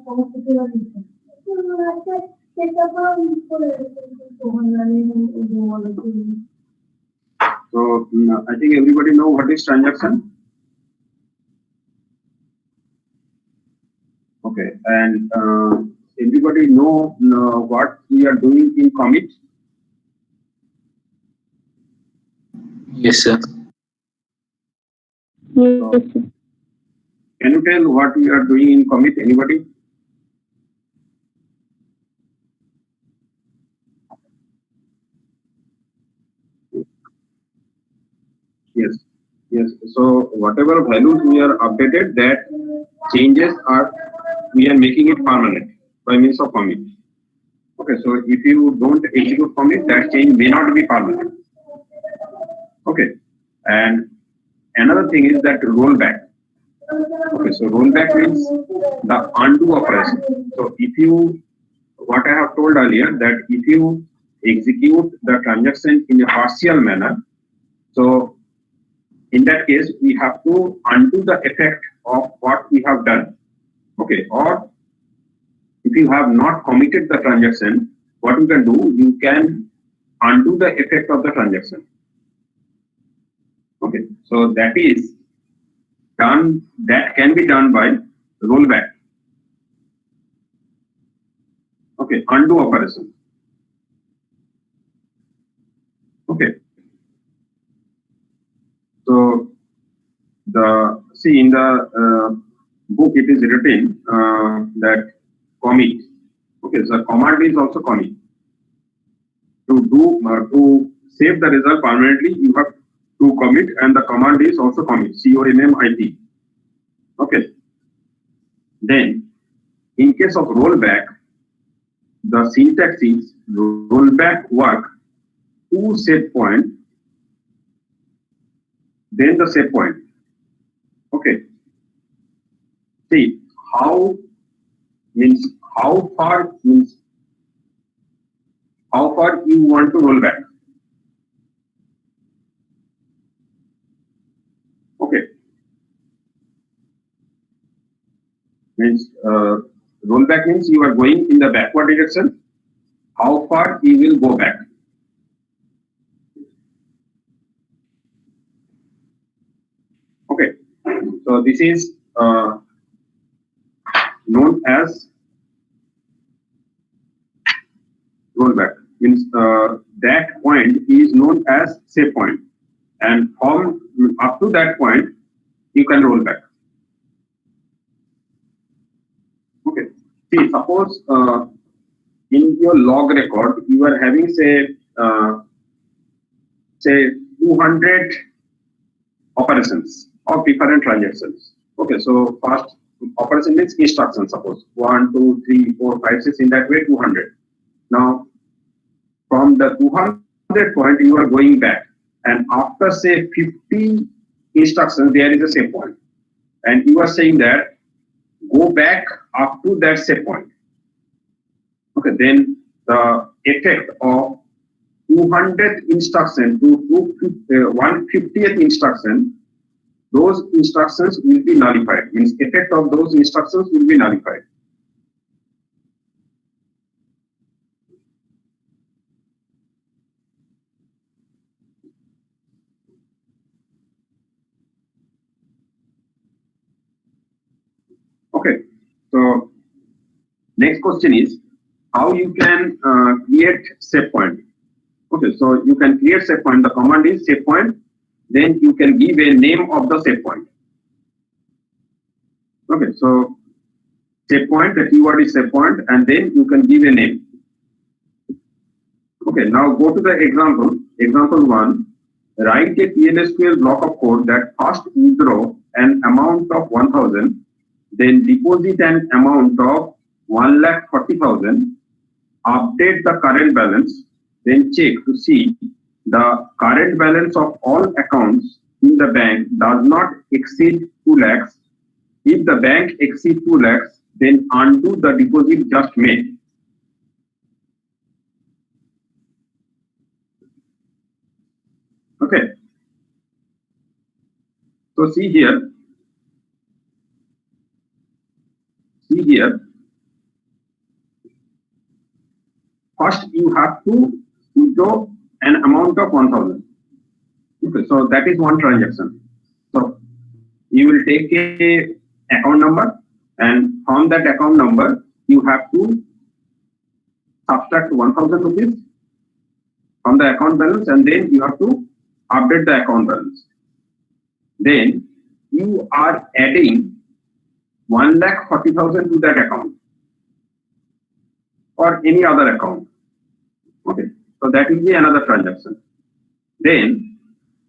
I think everybody know what is transaction. Okay, and everybody know what we are doing in commit. Yes, sir. So, can you tell what we are doing in commit? Anybody? Yes, yes. So whatever values we are updated, that changes are we are making it permanent by means of commit. Okay, so if you don't execute commit, that change may not be permanent. Okay, and another thing is that rollback. Okay, so rollback means the undo operation. So if you, what I have told earlier, that if you execute the transaction in a partial manner, so in that case, we have to undo the effect of what we have done. Okay, or if you have not committed the transaction, what you can do, you can undo the effect of the transaction. Okay, so that is done, that can be done by rollback. Okay, undo operation. Okay, so the see in the book it is written that commit. Okay, so command is also commit. To save the result permanently, you have to commit, and the command is also commit. COMMIT. Okay. Then, in case of rollback, the syntax is rollback work to set point, then the set point. Okay. See how means how far means how far you want to roll back. Okay. Means rollback means you are going in the backward direction. How far you will go back. Okay. So this is known as rollback. Means that point is known as save point, and from up to that point you can roll back. Okay. See, suppose in your log record you are having say 200 operations of different transactions. Okay, so first operation means instruction. Suppose 1, 2, 3, 4, 5, 6 in that way 200. Now from the 200 point you are going back, and after say 50 instructions there is a save point, and you are saying that go back up to that save point. Okay, then the effect of 200th instruction to 150th instruction, those instructions will be nullified. Means effect of those instructions will be nullified. Okay, so next question is how you can create save point. Okay, so you can create save point. The command is save point. Then you can give a name of the save point. Okay, so save point, the keyword is save point, and then you can give a name. Okay, now go to the example. Example 1. Write a PLSQL block of code that first withdraw an amount of 1,000, then deposit an amount of 1,40,000, update the current balance, then check to see the current balance of all accounts in the bank does not exceed 2 lakhs. If the bank exceeds 2 lakhs, then undo the deposit just made. Okay. So see here. first you have to withdraw an amount of 1000. Okay, so that is one transaction. So you will take a account number, and from that account number you have to subtract 1000 rupees from the account balance, and then you have to update the account balance. Then you are adding 1,40,000 to that account or any other account. Okay, so that will be another transaction. Then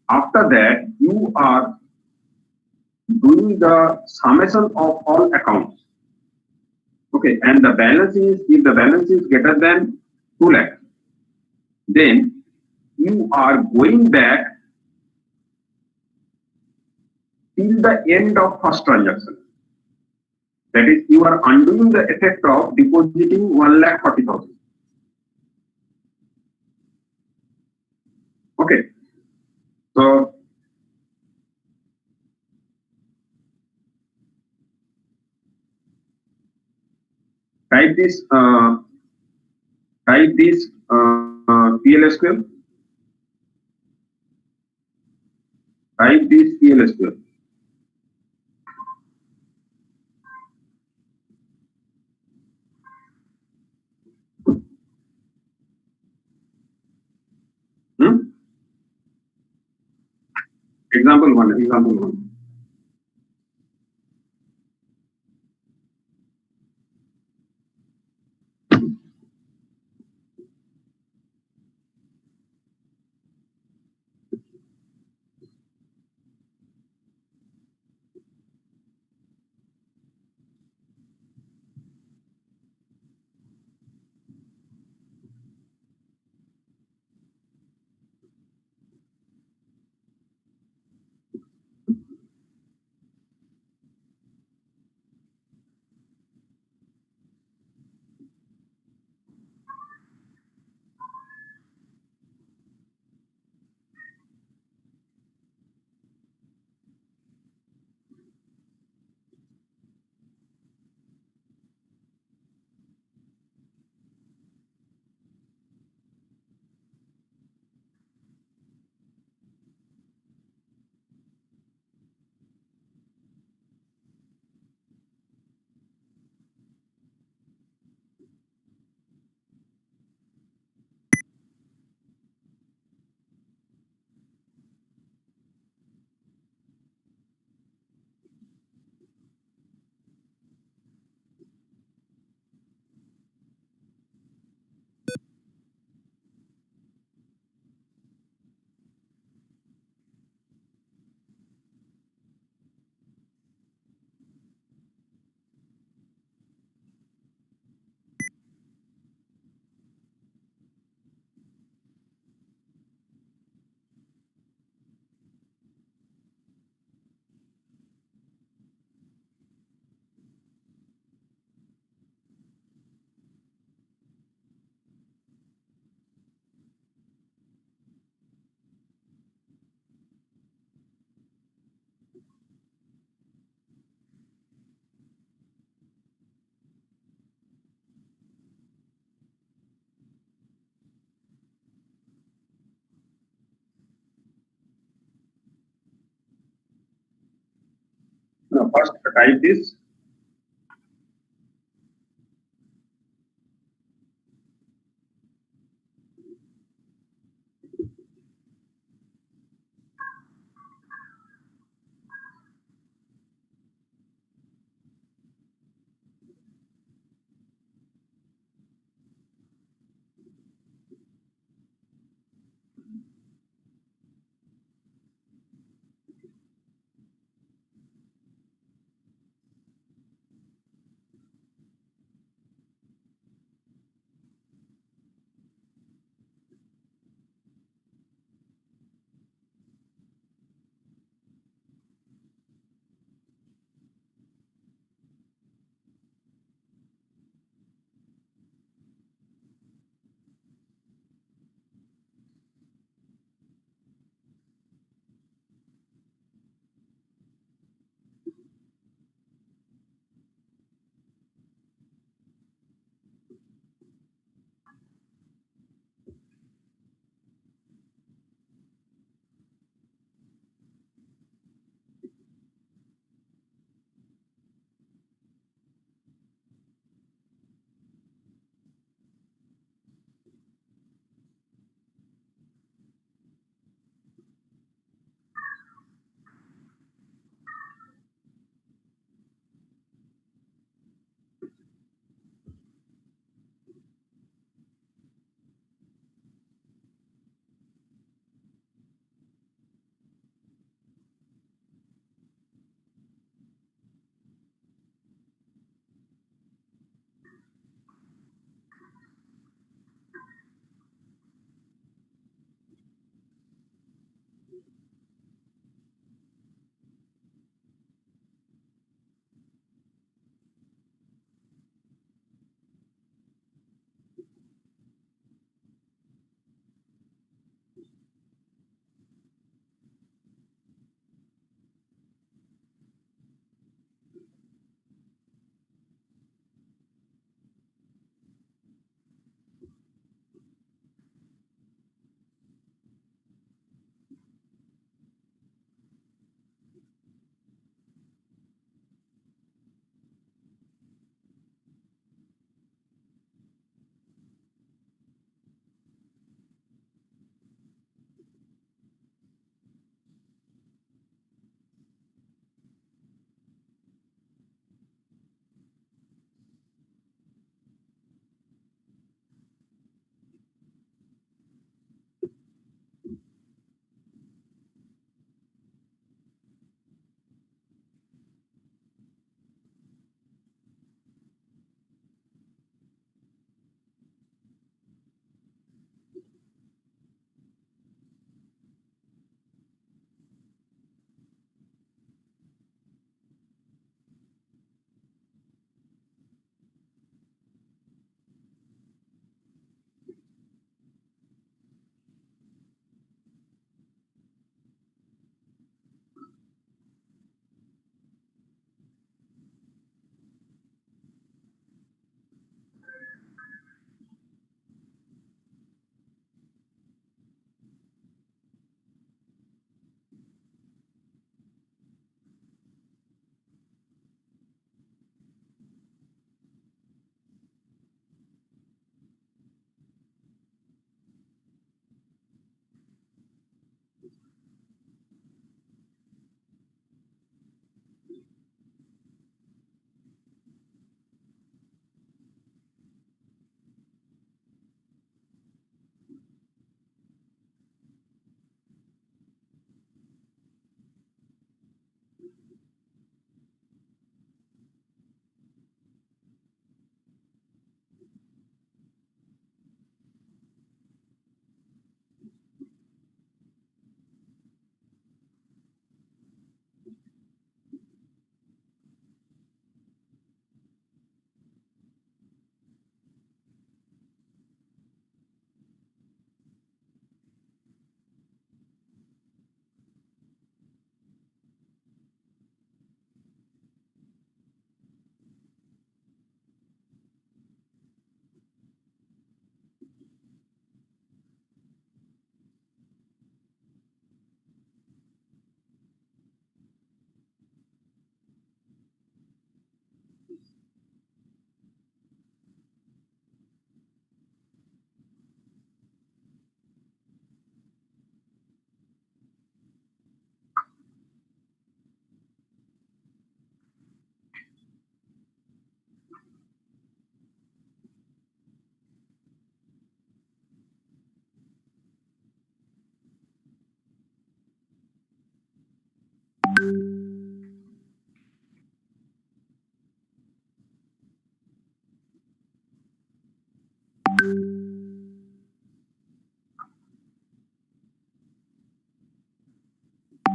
after that you are doing the summation of all accounts. Okay, and the balance is, if the balance is greater than 2 lakh, then you are going back till the end of first transaction. That is, you are undoing the effect of depositing 1,40,000. Okay, so type this PLSQL. Type this PLSQL. Example one. Now first type this.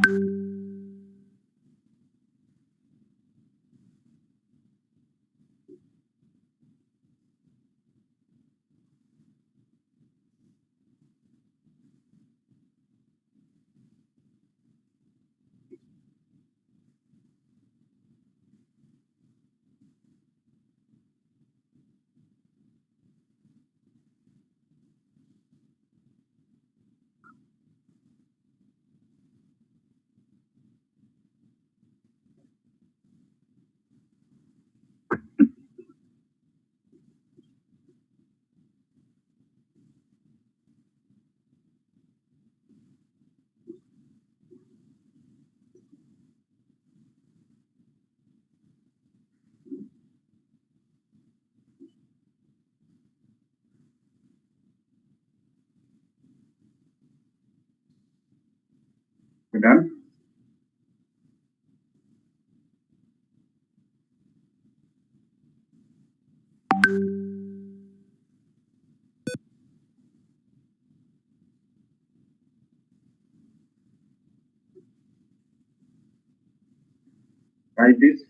You done? Try this.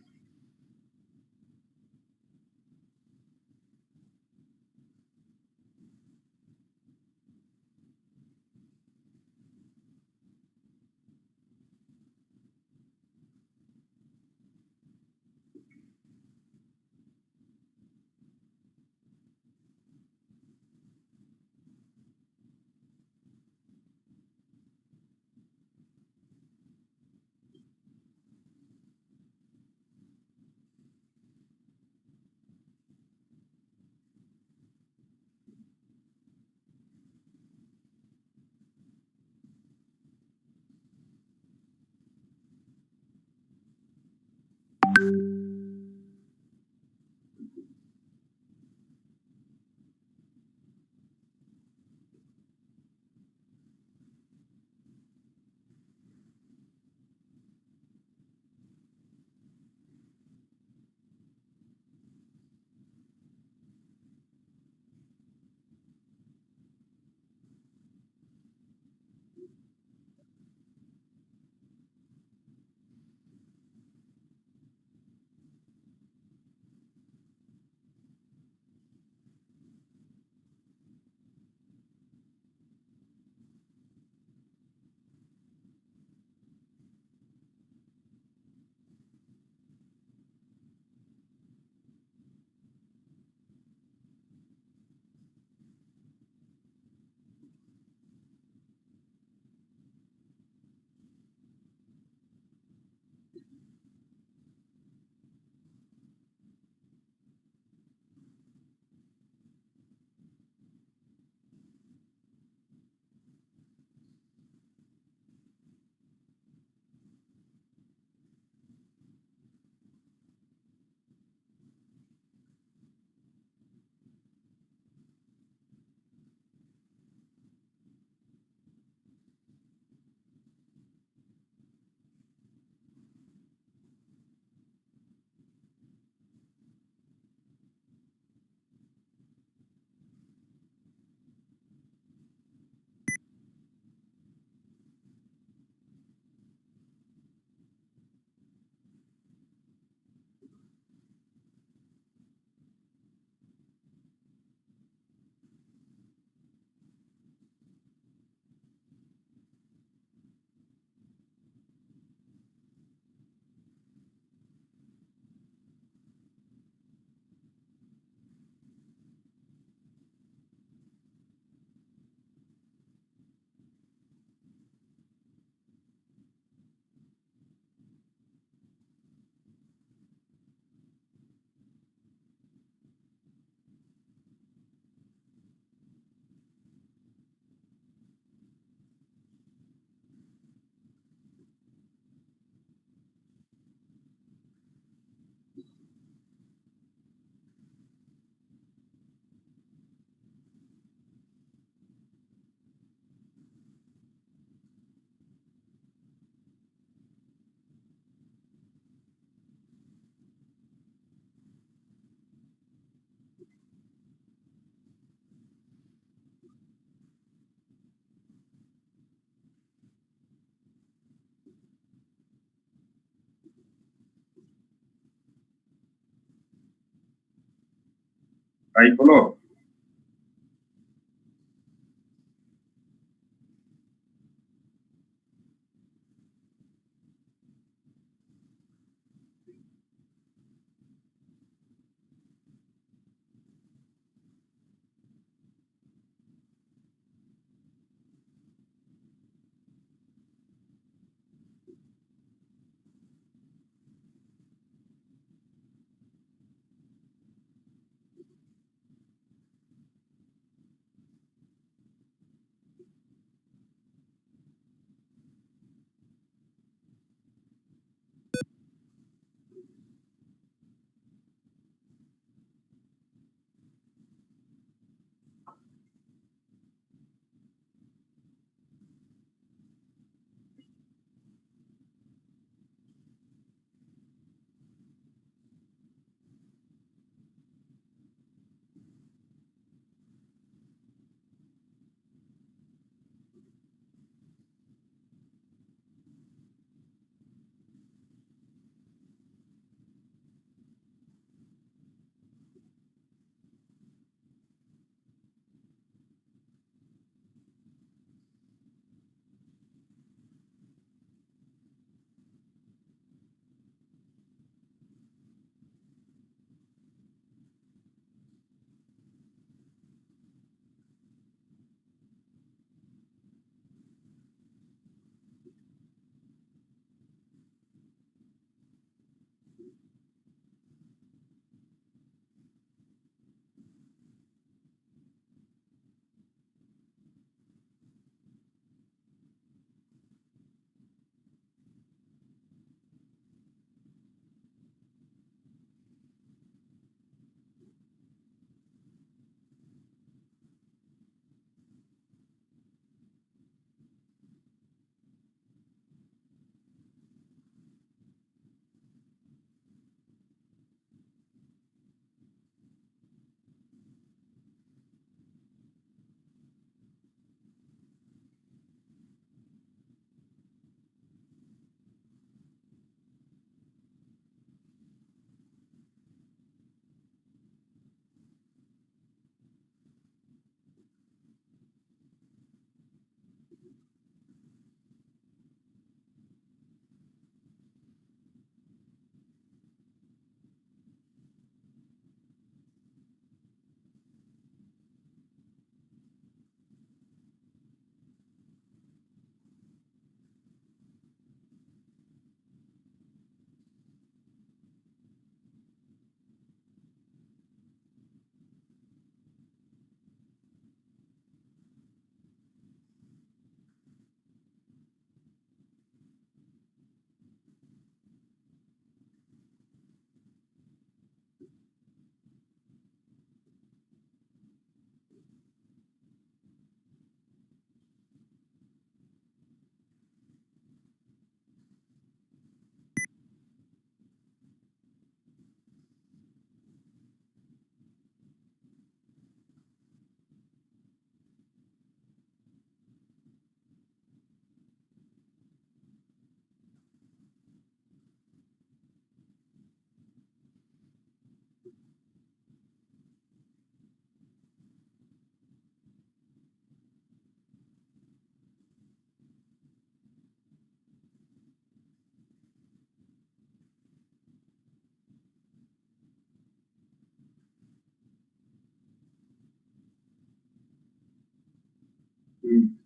তাই হলো?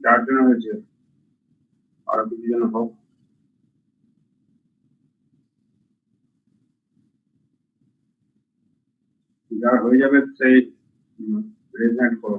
যার জন্য হয়েছে আরো কিছু জন হোক। যার হয়ে যাবে সেই রেজ করো।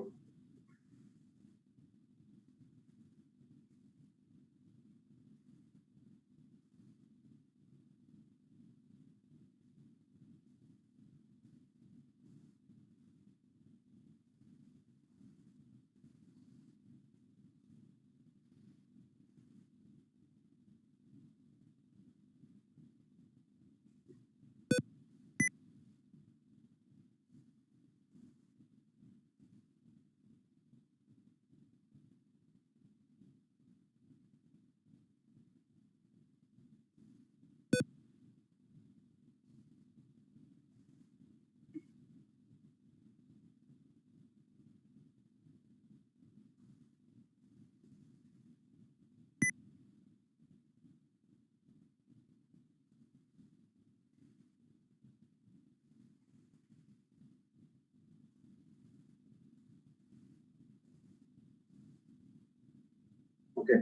ওকে,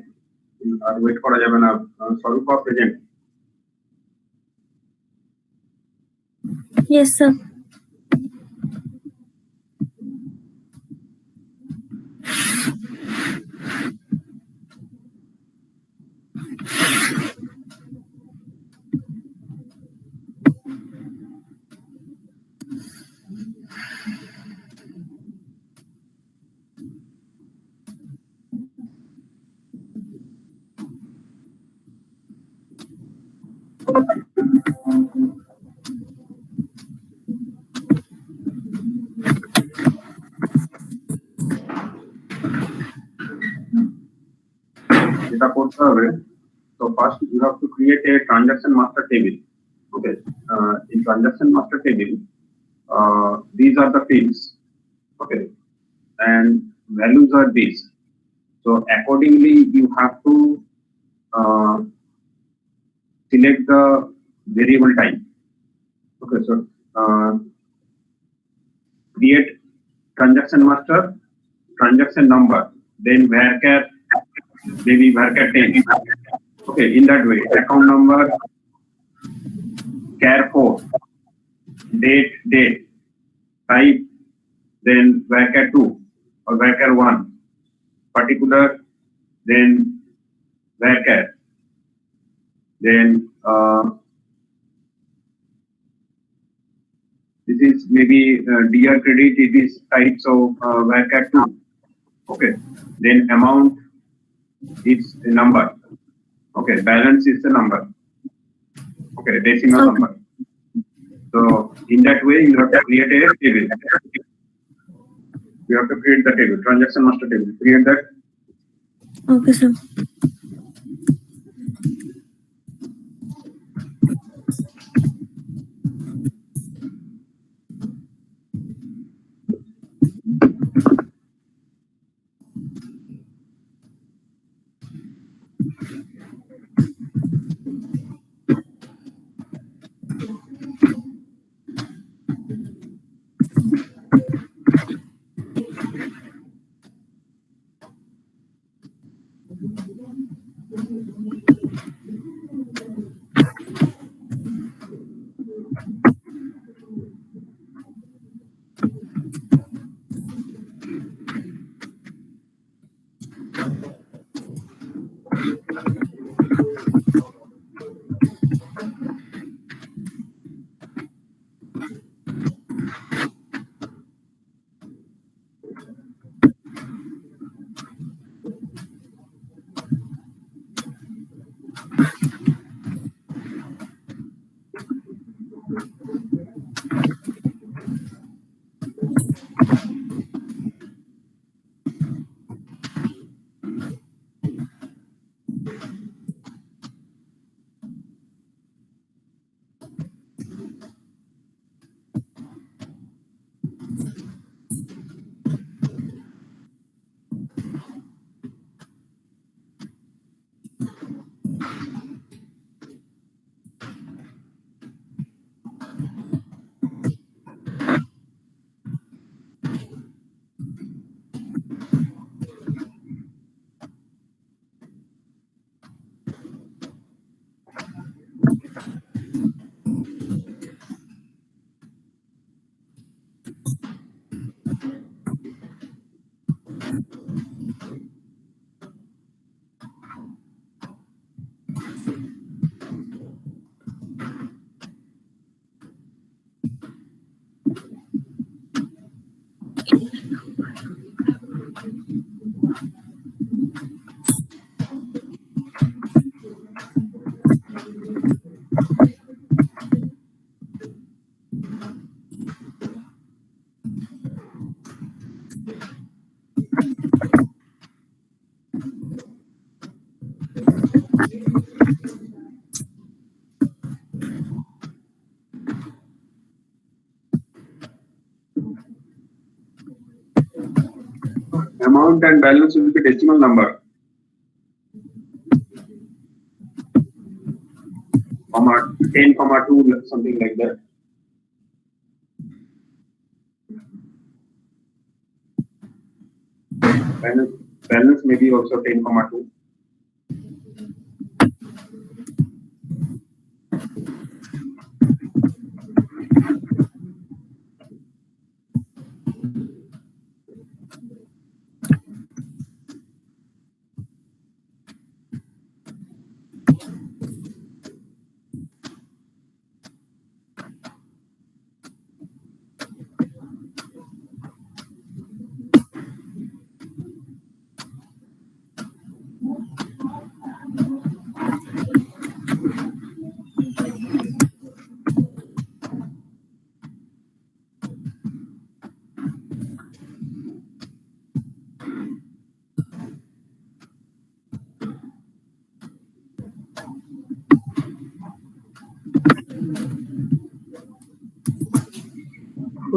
আর ওয়েট করা যাবে না। স্বরূপা প্রেজেন্ট। Yes, sir. যেটা করতে হবে, so first you have to create a transaction master table. Okay, in transaction master table, these are the fields. Okay, and values are these. So accordingly, you have to select the variable type. Okay, so create transaction master, transaction number, then varchar, maybe varchar 10. Okay, in that way, account number, char 4, date, type, then varchar 2 or varchar 1, particular, then varchar, then this is maybe DR credit, it is type, so varchar 2. Okay, then amount is a number. Okay, balance is the number. Okay, decimal number. So in that way, you have to create a table. You have to create the table, transaction master table. Create that. Okay, sir. Amount and balance will be decimal number. Comma 10, comma 2, something like that. Balance may be also 10, comma 2.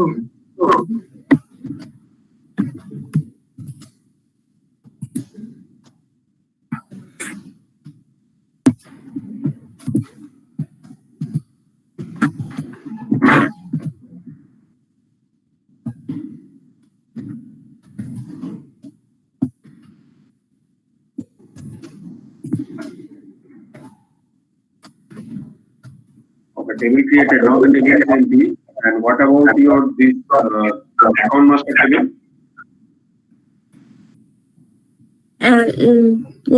Okay, table created. Now the table is empty. And what about your this account master table?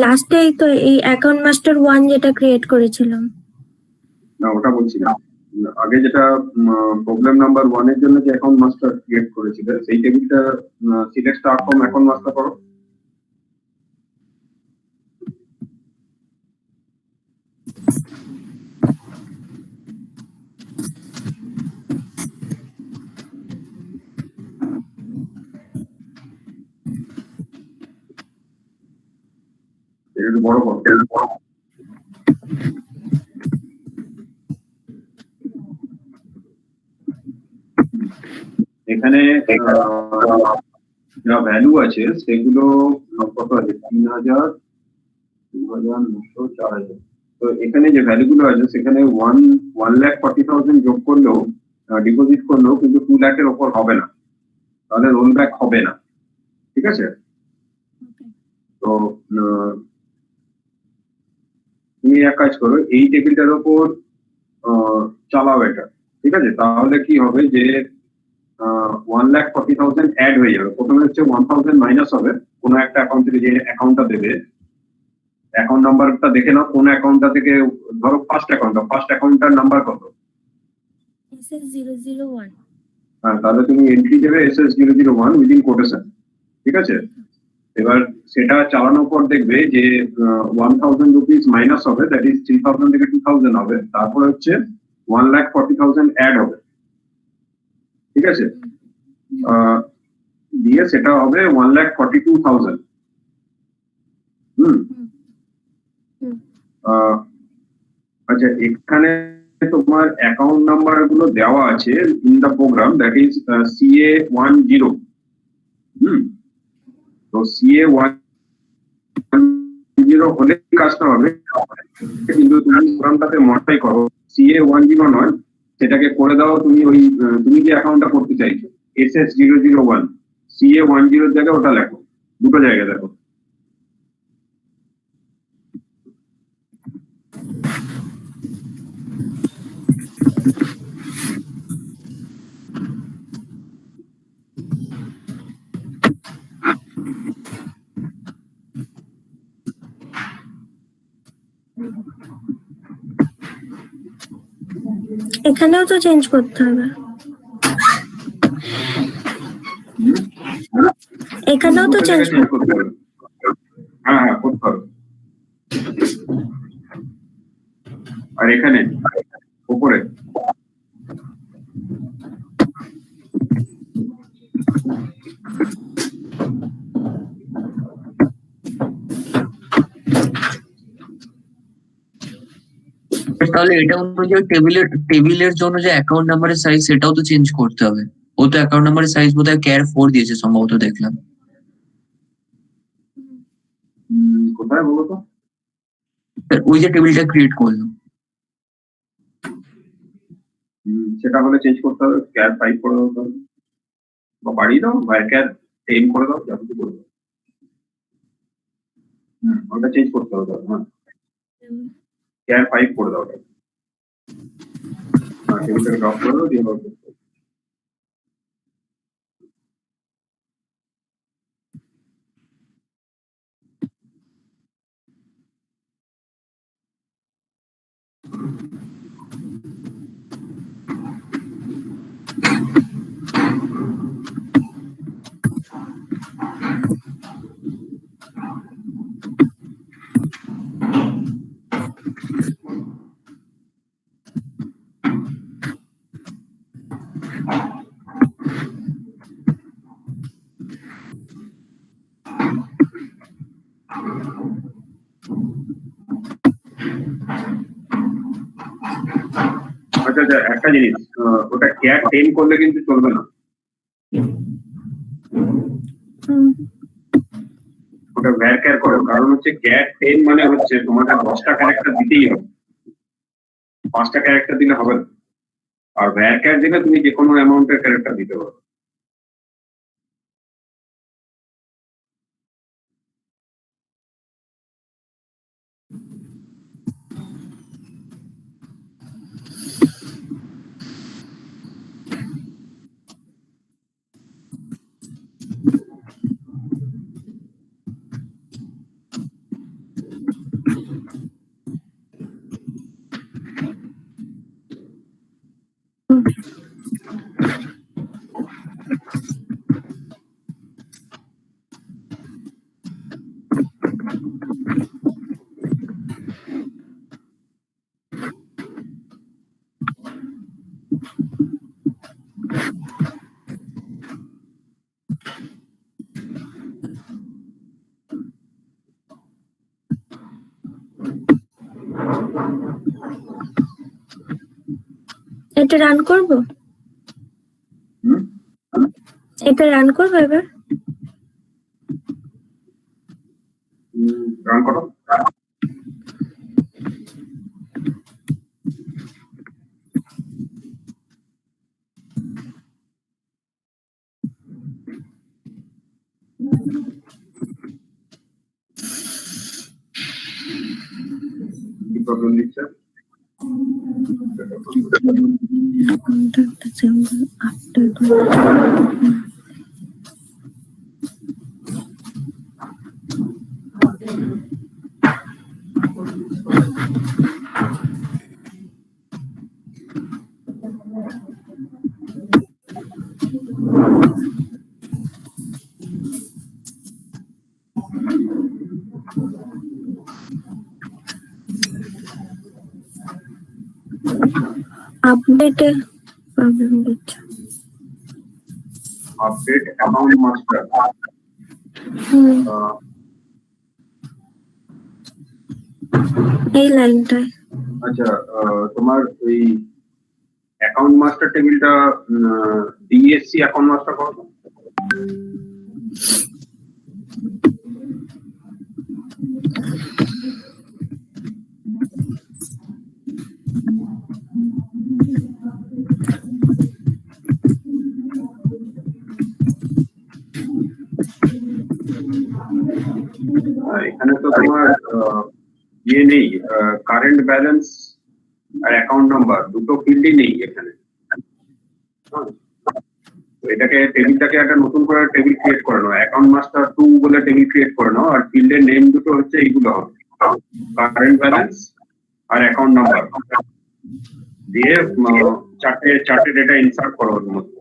লাস্টেই তো এই account master 1 যেটা create করেছিলাম। না ওটা বলছি না, আগে যেটা প্রবলেম নাম্বার 1 এর জন্য যে অ্যাকাউন্ট মাস্টার ক্রিয়েট করেছিলে সেই টেবিলটা select star from account master করো। এটা একটু বড় করো। এখানে যা ভ্যালু আছে সেগুলো কত আছে? 3000, 2900, 4000। তো এখানে যে ভ্যালুগুলো আছে সেখানে 1,40,000 যোগ করলেও ডিপোজিট করলেও কিন্তু 2 লাখের ওপর হবে না, তাহলে রোল ব্যাক হবে না। ঠিক আছে? তো তুমি এক কাজ করো, এই টেবিলটার ওপর চালাও এটা। ঠিক আছে? তাহলে কি হবে যে 1,40,000 অ্যাড হয়ে যাবে। প্রথমে হচ্ছে 1,000 মাইনাস হবে কোনো একটা অ্যাকাউন্ট থেকে, যে অ্যাকাউন্টটা দেবে অ্যাকাউন্ট নাম্বারটা দেখে নাও কোন অ্যাকাউন্টটা থেকে। ধরো ফার্স্ট অ্যাকাউন্টটার নাম্বার কত? SS001। হ্যাঁ, তাহলে তুমি এন্ট্রি দেবে SS001 উইদিন কোটেশন। ঠিক আছে? এবার সেটা চালানোর পর দেখবে যে 1,000 রুপিস মাইনাস হবে, দ্যাট ইজ 3,000 থেকে 2,000 হবে। তারপর হচ্ছে 1,40,000 অ্যাড হবে। ঠিক আছে? দিয়ে সেটা হবে 1,42,000। আচ্ছা, এখানে তোমার অ্যাকাউন্ট নাম্বার গুলো দেওয়া আছে in the program, that is CA10। তো CA10 হলে কাজটা হবে, কিন্তু তুমি প্রোগ্রামটাতে মডিফাই করো, CA10 নয়, সেটাকে করে দাও তুমি ওই তুমি যে অ্যাকাউন্টটা করতে চাইছো SS001, CA10 জায়গায় ওটা লেখো, দুটো জায়গায় দেখো। এখানেও তো চেঞ্জ করতে হবে, এখানেও তো চেঞ্জ করতে হবে। হ্যাঁ হ্যাঁ, করতে হবে। আর এখানে উপরে তাহলে এটা অনুযায়ী টেবিলের জন্য যে অ্যাকাউন্ট নাম্বারের সাইজ সেটাও তো চেঞ্জ করতে হবে। ও তো অ্যাকাউন্ট নাম্বারের সাইজ বোধহয় ক্যার 4 দিয়েছে সম্ভবত, দেখলাম। কোথায় বলো তো? ওই যে টেবিলটা ক্রিয়েট করলো সেটা হলে চেঞ্জ করতে হবে, ক্যার 5 করে দাও তাহলে, বা বাড়িয়ে দাও, বা ক্যার 10 করে দাও, যা কিছু করে দাও। ওটা চেঞ্জ করতে হবে। হ্যাঁ, ক্যার 5 করে দাও। হ্যাঁ, টেবিলটাকে ড্রপ করে দাও, দিয়ে আচ্ছা আচ্ছা, একটা জিনিস, ওটা ক্যাট 10 করলে কিন্তু চলবে না, ওটা ভ্যারক্যার করো। কারণ হচ্ছে ক্যাট 10 মানে হচ্ছে তোমাকে 10টা ক্যারেক্টার দিতেই হবে, 5টা ক্যারেক্টার দিলে হবে না। আর ভ্যারক্যার দিলে তুমি যে কোনো অ্যামাউন্টের ক্যারেক্টার দিতে পারো। এটা রান করব, এটা রান করবো এবার। রান করো। কি প্রবলেম দিচ্ছে? আপডেটে প্রবলেম দিচ্ছে। আপডেট অ্যাকাউন্ট মাস্টার, এই লাইনটায়। আচ্ছা, তোমার ওই অ্যাকাউন্ট মাস্টার টেবিলটা ডিএসসি অ্যাকাউন্ট মাস্টার করো। এখানে তো তোমার ইয়ে নেই, কারেন্ট ব্যালেন্স আর অ্যাকাউন্ট নাম্বার দুটো ফিল্ডই নেই এখানে। তো এটাকে টেবিলটাকে একটা নতুন করে টেবিল ক্রিয়েট করে নাও, অ্যাকাউন্ট মাস্টার 2 বলে টেবিল ক্রিয়েট করে নাও, আর ফিল্ডের নেম দুটো হচ্ছে এইগুলো হবে, কারেন্ট ব্যালেন্স আর অ্যাকাউন্ট নাম্বার দিয়ে চারটে ডেটা ইনসার্ট করো ওর মধ্যে।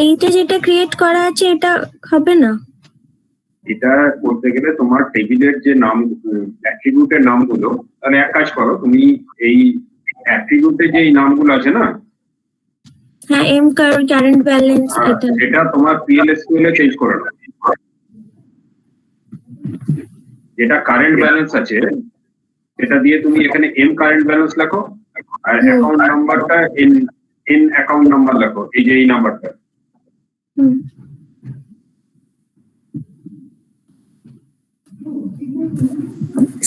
এইটা যেটা ক্রিয়েট করা আছে এটা হবে না। এটা করতে গেলে তোমার টেবিলের যে নাম, অ্যাট্রিবিউটের নামগুলো, তাহলে এক কাজ করো, তুমি এই অ্যাট্রিবিউটে যে এই নামগুলো আছে না, হ্যাঁ, কারেন্ট ব্যালেন্স, এটা তোমার PLSQL এ চেঞ্জ করে নাও। যেটা কারেন্ট ব্যালেন্স আছে সেটা দিয়ে তুমি এখানে কারেন্ট ব্যালেন্স লেখো, আর অ্যাকাউন্ট নাম্বারটা অ্যাকাউন্ট নাম্বার লেখো, এই যে এই নাম্বারটা।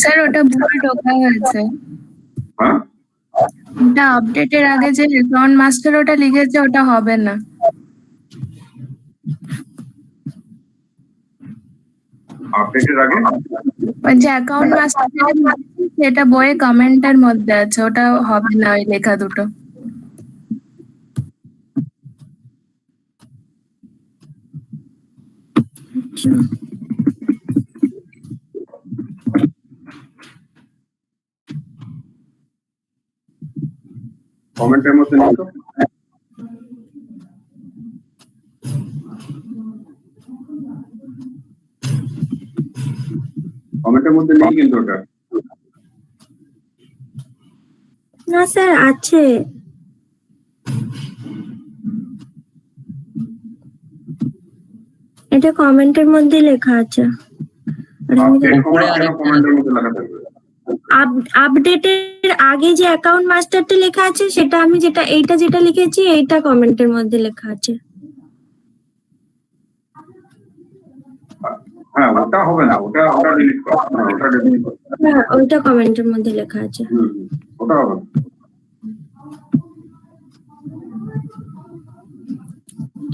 স্যার ওটা ভুল ঢোকা হয়েছে। হ্যাঁ, ওটা আপডেটের আগে যে অ্যাকাউন্ট মাস্টার ওটা লিখেছে ওটা হবে না। আপডেটের আগে ওই যে অ্যাকাউন্ট মাস্টার সেটা বইয়ে কমেন্টের মধ্যে আছে, ওটা হবে না ওই লেখা দুটো। কমেন্টের মধ্যে নেই তো? কমেন্টের মধ্যে নেই কিন্তু ওটা। না স্যার, আছে। এটা কমেন্টের মধ্যে লেখা আছে, আপডেট উপরে কমান্ড কেন আরেকটা কমান্ডের মধ্যে লেখা থাকবে? আপডেটের আগে যে অ্যাকাউন্ট মাস্টারটা লেখা আছে সেটা আমি যেটা লিখেছি এইটা কমেন্টের মধ্যে লেখা আছে। হ্যাঁ, ওটা হবে না, ওটা ডিলিট করো, ওটা ডিলিট করো। হ্যাঁ, ওইটা কমেন্টের মধ্যে লেখা আছে। ওটা হবে না।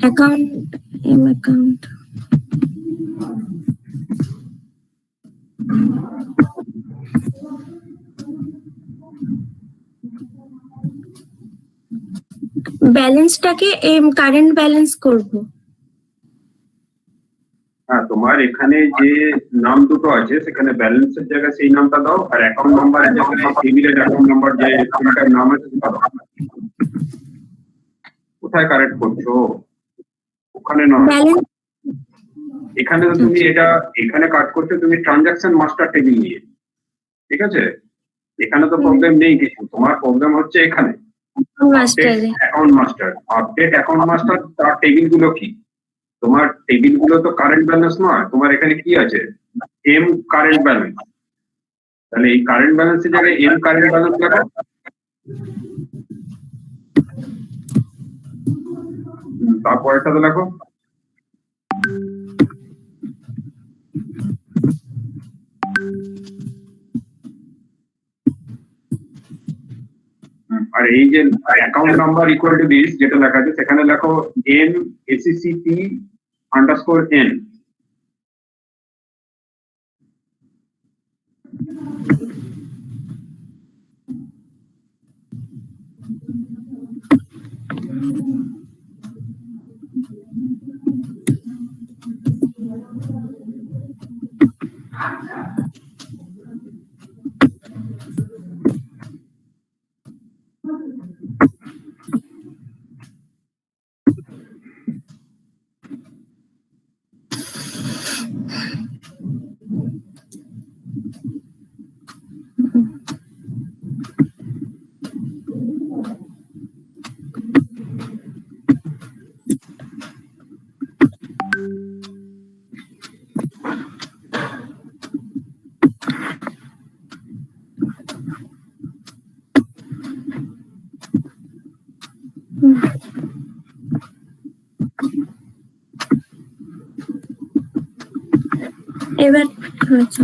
অ্যাকাউন্ট ব্যালেন্সটাকে কারেন্ট ব্যালেন্স করব। হ্যাঁ, তোমার এখানে যে নাম দুটো আছে সেখানে ব্যালেন্সের জায়গায় সেই নামটা দাও, আর অ্যাকাউন্ট নাম্বারের জায়গায় টেবিলের অ্যাকাউন্ট নাম্বার যে ফিল্ডটার নাম আছে সেটা দাও। কোথায় কারেক্ট করছো? ওখানে নয়, ব্যালেন্স এখানে তো তুমি এখানে কাট করছো তুমি ট্রানজাকশন মাস্টার টেবিল নিয়ে, ঠিক আছে? এখানে তো প্রবলেম নেই কিছু, তোমার প্রবলেম হচ্ছে এখানে মাস্টারে। Account master, update account master, তার টেবিল গুলো কি? তোমার টেবিল গুলো তো কারেন্ট ব্যালেন্স নয়, তোমার এখানে কি আছে? এম কারেন্ট ব্যালেন্স। তাহলে এই কারেন্ট ব্যালেন্সের জায়গায় এম কারেন্ট ব্যালেন্স লেখো। তারপরেরটাতে লেখো আর এই যে account number equal to this যেটা লেখা আছে সেখানে লেখো এম এসিসিটি আন্ডারস্কোর এন। এবার হয়েছে।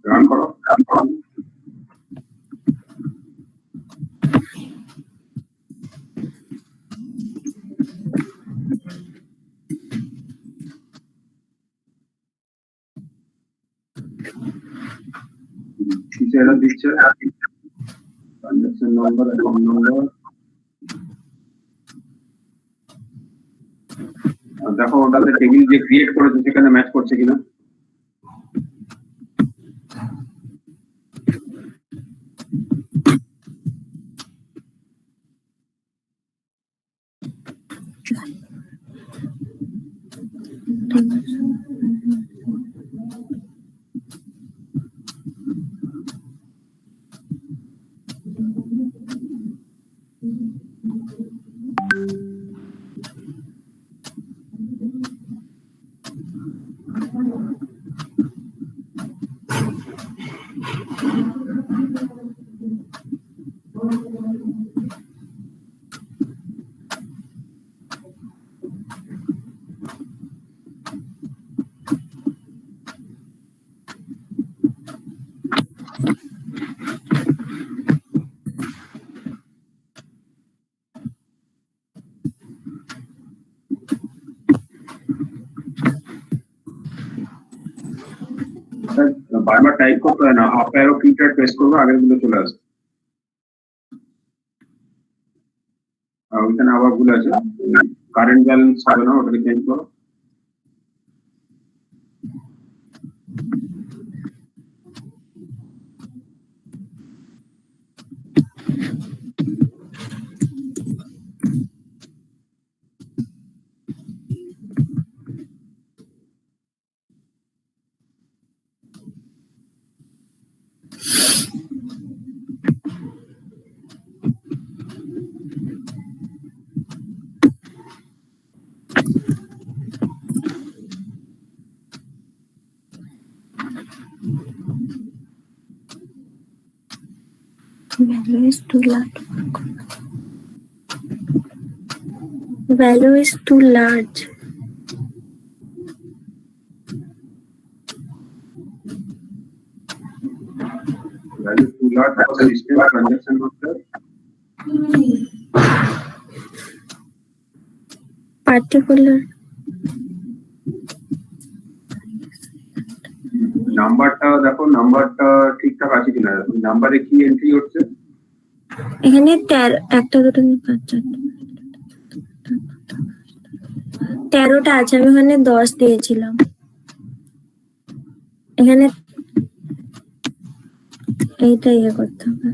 রান করো। কিসে এরা দিচ্ছে? Transaction number, account number. দেখো ওটাতে টেবিল যে ক্রিয়েট করেছে সেখানে ম্যাচ করছে কিনা। বারবার টাইপ করতে হয় না, আপ অ্যারো কিটা প্রেস করবে, আগের গুলো চলে আসবে। আর ওইখানে আবার ভুল আছে, কারেন্ট ব্যালেন্স হবে না, ওটাকে চেঞ্জ করো। Value is too large. Value is too large. Value too large for the system transaction master. Particular. নাম্বারটা দেখো, নাম্বারটা ঠিকঠাক আছে কিনা, নাম্বারে কি এন্ট্রি হচ্ছে? এখানে 1 2 3 4 13টা আছে, আমি ওখানে 10 দিয়েছিলাম। এখানে এইটা ইয়ে করতে হবে।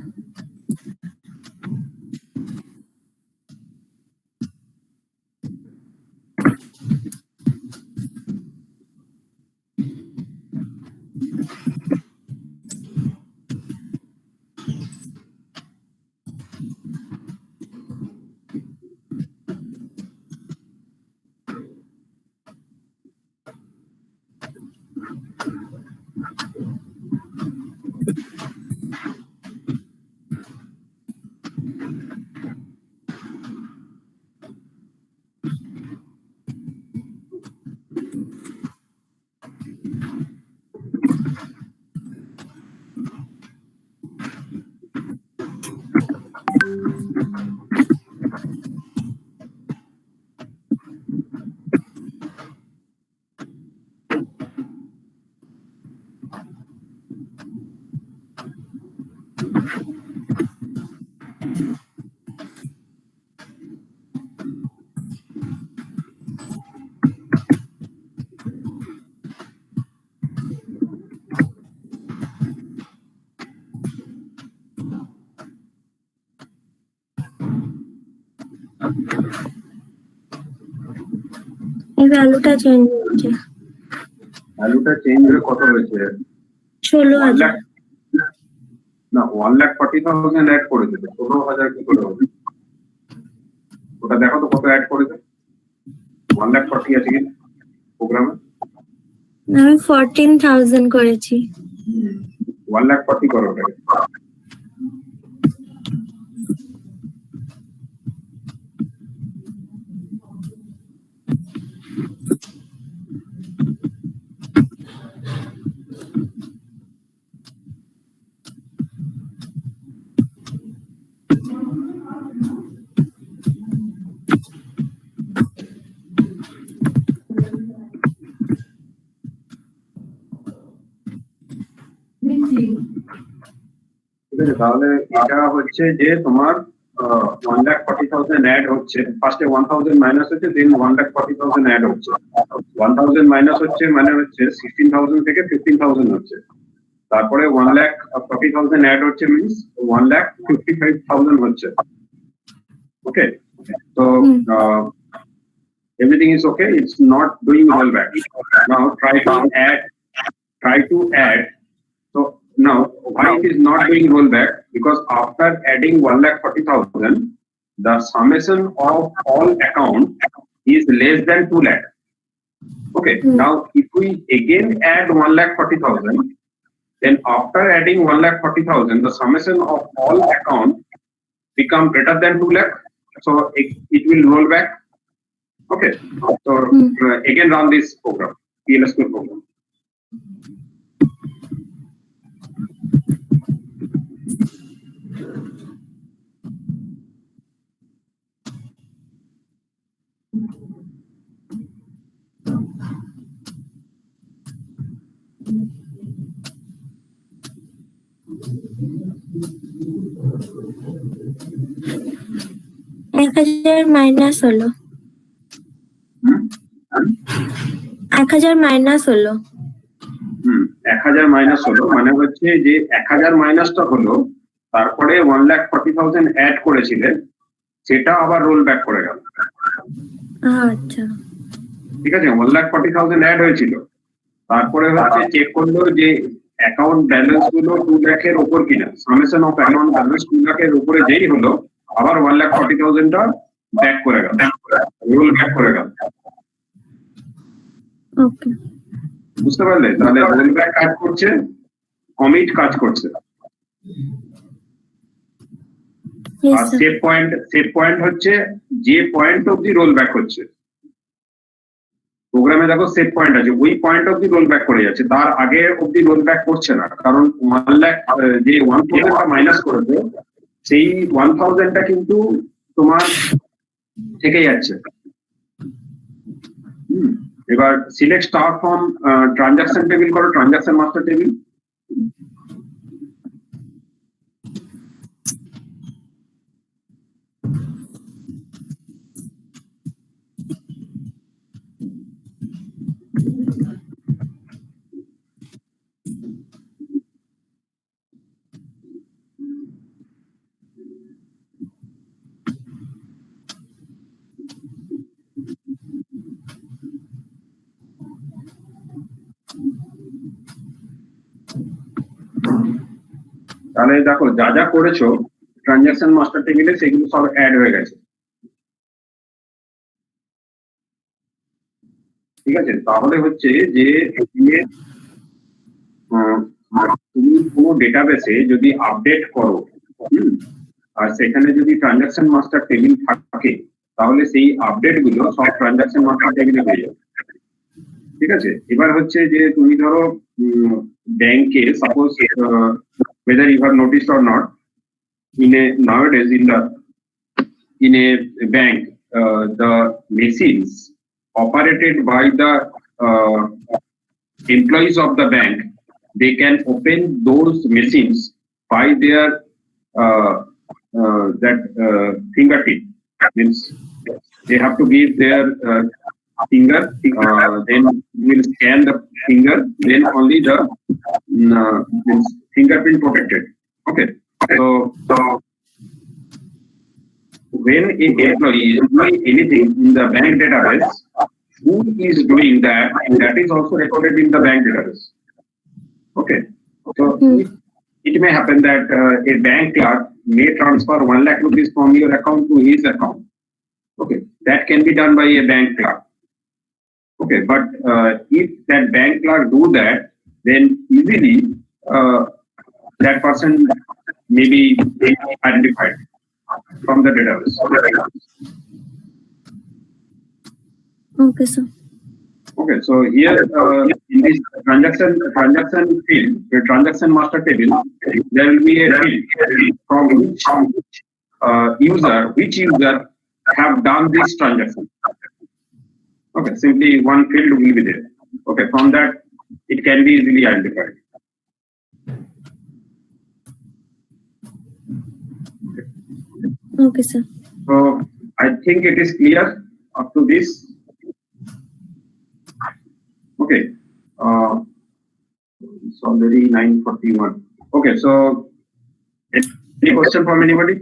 এই ভ্যালুটা চেঞ্জ হচ্ছে। ভ্যালুটা চেঞ্জ হয়ে কত হয়েছে? 16,000। না, 1,40,000 অ্যাড করেছে, 16,000 কি করে হবে? ওটা দেখো তো কত অ্যাড করেছে। 1,40,000 আছে কি প্রোগ্রামে? আমি 14,000 করেছি। 1,40,000 করো ওটাকে। ঠিক আছে, তাহলে এটা হচ্ছে যে তোমার 1,40,000 অ্যাড হচ্ছে। ফার্স্টে 1,000 মাইনাস হচ্ছে, দেন 1,40,000 অ্যাড হচ্ছে। 1,000 মাইনাস হচ্ছে মানে হচ্ছে 16,000 থেকে 15,000 হচ্ছে। তারপরে 1,40,000 অ্যাড হচ্ছে, মিনস 1,55,000 হচ্ছে। ওকে, তো everything is okay. It's not doing rollback. Now try to add. So now why it is not doing rollback? Because after adding 1,40,000, the summation of all account is less than 2 lakh. Okay. Now if we again add 1,40,000, then after adding 1,40,000, the summation of all account become greater than 2 lakh. So it will roll back. Okay, so again run this program, PLSQL program. Minus হলো 1,000 minus হলো। 1,000 minus হলো মানে হচ্ছে যে 1,000 মাইনাসটা হলো, তারপরে 1,40,000 add করেছিলেন, সেটা আবার রোল ব্যাক করে গেল। আচ্ছা, ঠিক আছে, 1,40,000 অ্যাড হয়েছিল, তারপরে হচ্ছে চেক করলো যে অ্যাকাউন্ট ব্যালেন্স গুলো 2 লাখের উপর কিনা। সামেশন অফ অ্যাকাউন্ট ব্যালেন্স 2 লাখের উপরে যেই হলো, আবার 1,40,000টা ব্যাক করে গেল, রোল ব্যাক করে গেল। ওকে, বুঝতে পারলে? তাহলে রোল ব্যাক কাজ করছে, কমিট কাজ করছে। Yes, আর sir. সেট পয়েন্ট হচ্ছে যে পয়েন্ট অবধি রোল ব্যাক হচ্ছে। প্রোগ্রামে দেখো সেট পয়েন্ট আছে, ওই পয়েন্ট অবধি রোল ব্যাক করে যাচ্ছে, তার আগে অবধি রোল ব্যাক করছে না, কারণ 1 লাখ যে 1000টা মাইনাস করেছে সেই 1000টা কিন্তু তোমার থেকে যাচ্ছে। এবার select star from transaction table করো, ট্রানজাকশন মাস্টার টেবিল। তাহলে দেখো যা যা করেছো ট্রানজাকশন মাস্টার টেবিলে সেগুলো সব অ্যাড হয়ে গেছে। ঠিক আছে, তাহলে হচ্ছে যে তুমি কোনো ডেটাবেসে যদি আপডেট করো আর সেখানে যদি ট্রানজাকশন মাস্টার টেবিল থাকে তাহলে সেই আপডেট গুলো সব ট্রানজাকশন মাস্টার টেবিলে হয়ে যাবে। ঠিক আছে, এবার হচ্ছে যে তুমি ধরো ব্যাংকে suppose whether you have noticed or not, nowadays in a bank, the machines operated by the employees of the bank, they can open those machines by their fingertip. Means they have to give their finger, then will scan the finger, then only the fingerprint protected. Okay, so when a employee is doing anything in the bank database, who is doing that, and that is also recorded in the bank database. Okay, so it may happen that a bank clerk may transfer 1 lakh rupees from your account to his account. Okay, that can be done by a bank clerk. Okay, but if that bank clerk do that, then easily that person may be identified from the database. Okay, sir. Okay, so here in this transaction field, the transaction master table, there will be a field from which user have done this transaction. Okay, simply one field will be there. Okay, from that it can be easily identified. Okay, sir. So I think it is clear up to this. Okay, it's already 9:41. Okay, so any question from anybody?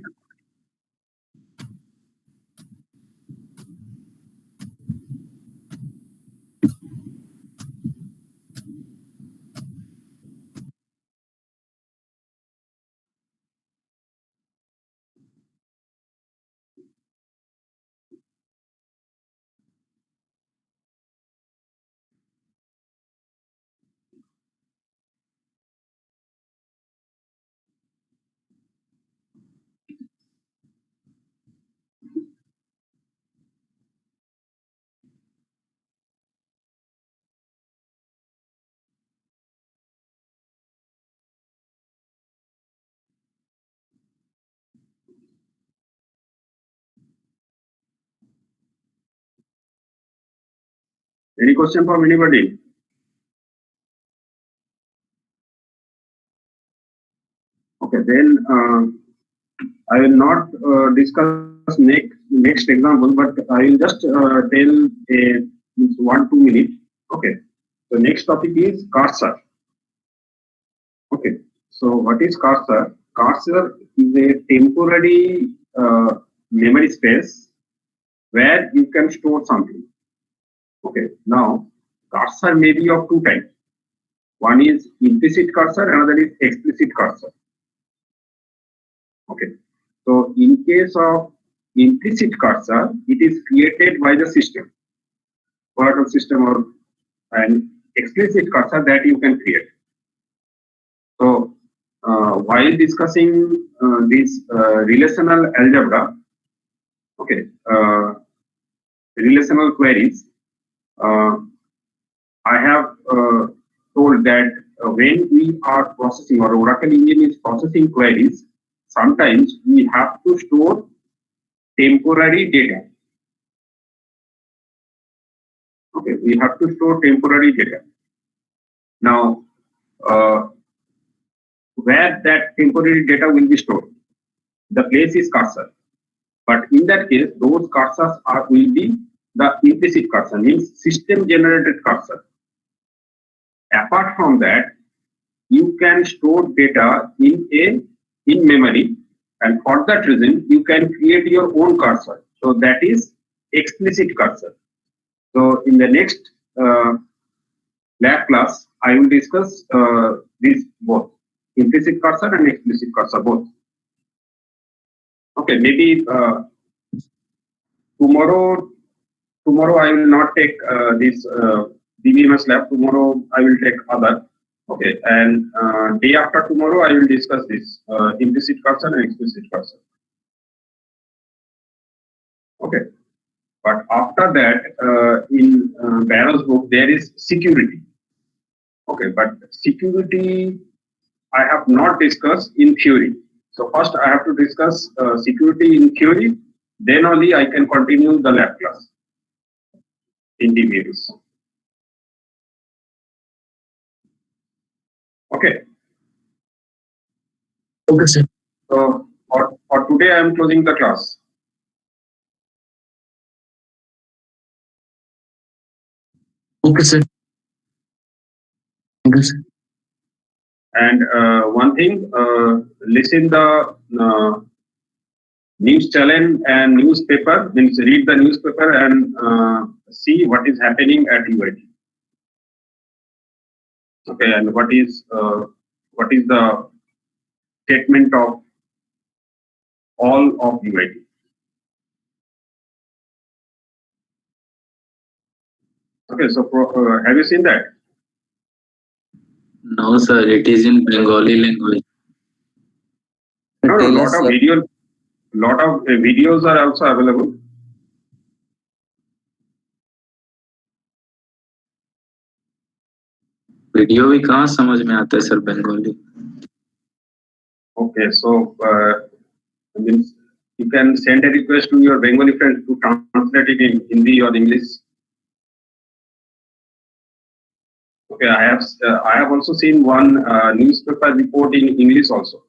Any question from anybody? Okay, then I will not discuss next example, but I will just tell a 1-2 minutes. Okay, the next topic is cursor. Okay, so what is cursor? Cursor is a temporary memory space where you can store something. Okay, now cursor may be of two types. One is implicit cursor, another is explicit cursor. Okay, so in case of implicit cursor, it is created by the system, part of system, or an explicit cursor that you can create. So while discussing this relational algebra, okay, relational queries, I have told that when we are processing or Oracle engine is processing queries, sometimes we have to store temporary data. Okay, we have to store temporary data. Now, where that temporary data will be stored, the place is cursor. But in that case, those cursors will be the implicit cursor, means system generated cursor. Apart from that, you can store data in memory, and for that reason, you can create your own cursor. So that is explicit cursor. So in the next lab class, I will discuss these both, implicit cursor and explicit cursor both. Okay, maybe tomorrow I will not take this Dbms Lab. Tomorrow I will take other. Okay, and day after tomorrow I will discuss this implicit cursor and explicit cursor. Okay, but after that, in Barrow's book there is security. Okay, but security I have not discussed in theory. So first I have to discuss security in theory. Then only I can continue the lab class in Dbms. Okay. Okay, sir. So for today, I am closing the class. Okay, sir. Okay, sir. And one thing, listen the news channel and newspaper. Means read the newspaper and see what is happening at UIT. Okay, and what is the statement of all of UIT. Okay, so have you seen that? No, sir, it is in Bengali language. No, Tell lot us, of sir. videos are also available. Video भी कहाँ समझ में आता है sir Bengali. Okay, so means you can send a request to your Bengali friend to translate it in Hindi or English. Okay, I have also seen one newspaper report in English also.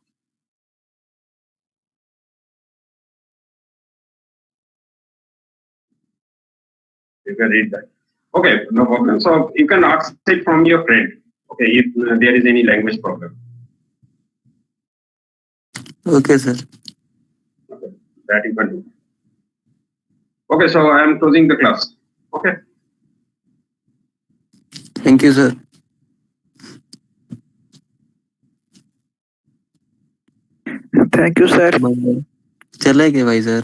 You can read that. Okay, no problem. So you can ask it from your friend. Okay, if there is any language problem. Okay, sir. Okay, that you can do. Okay, so I am closing the class. Okay. Thank you, sir. Thank you sir. चले गए भाई sir.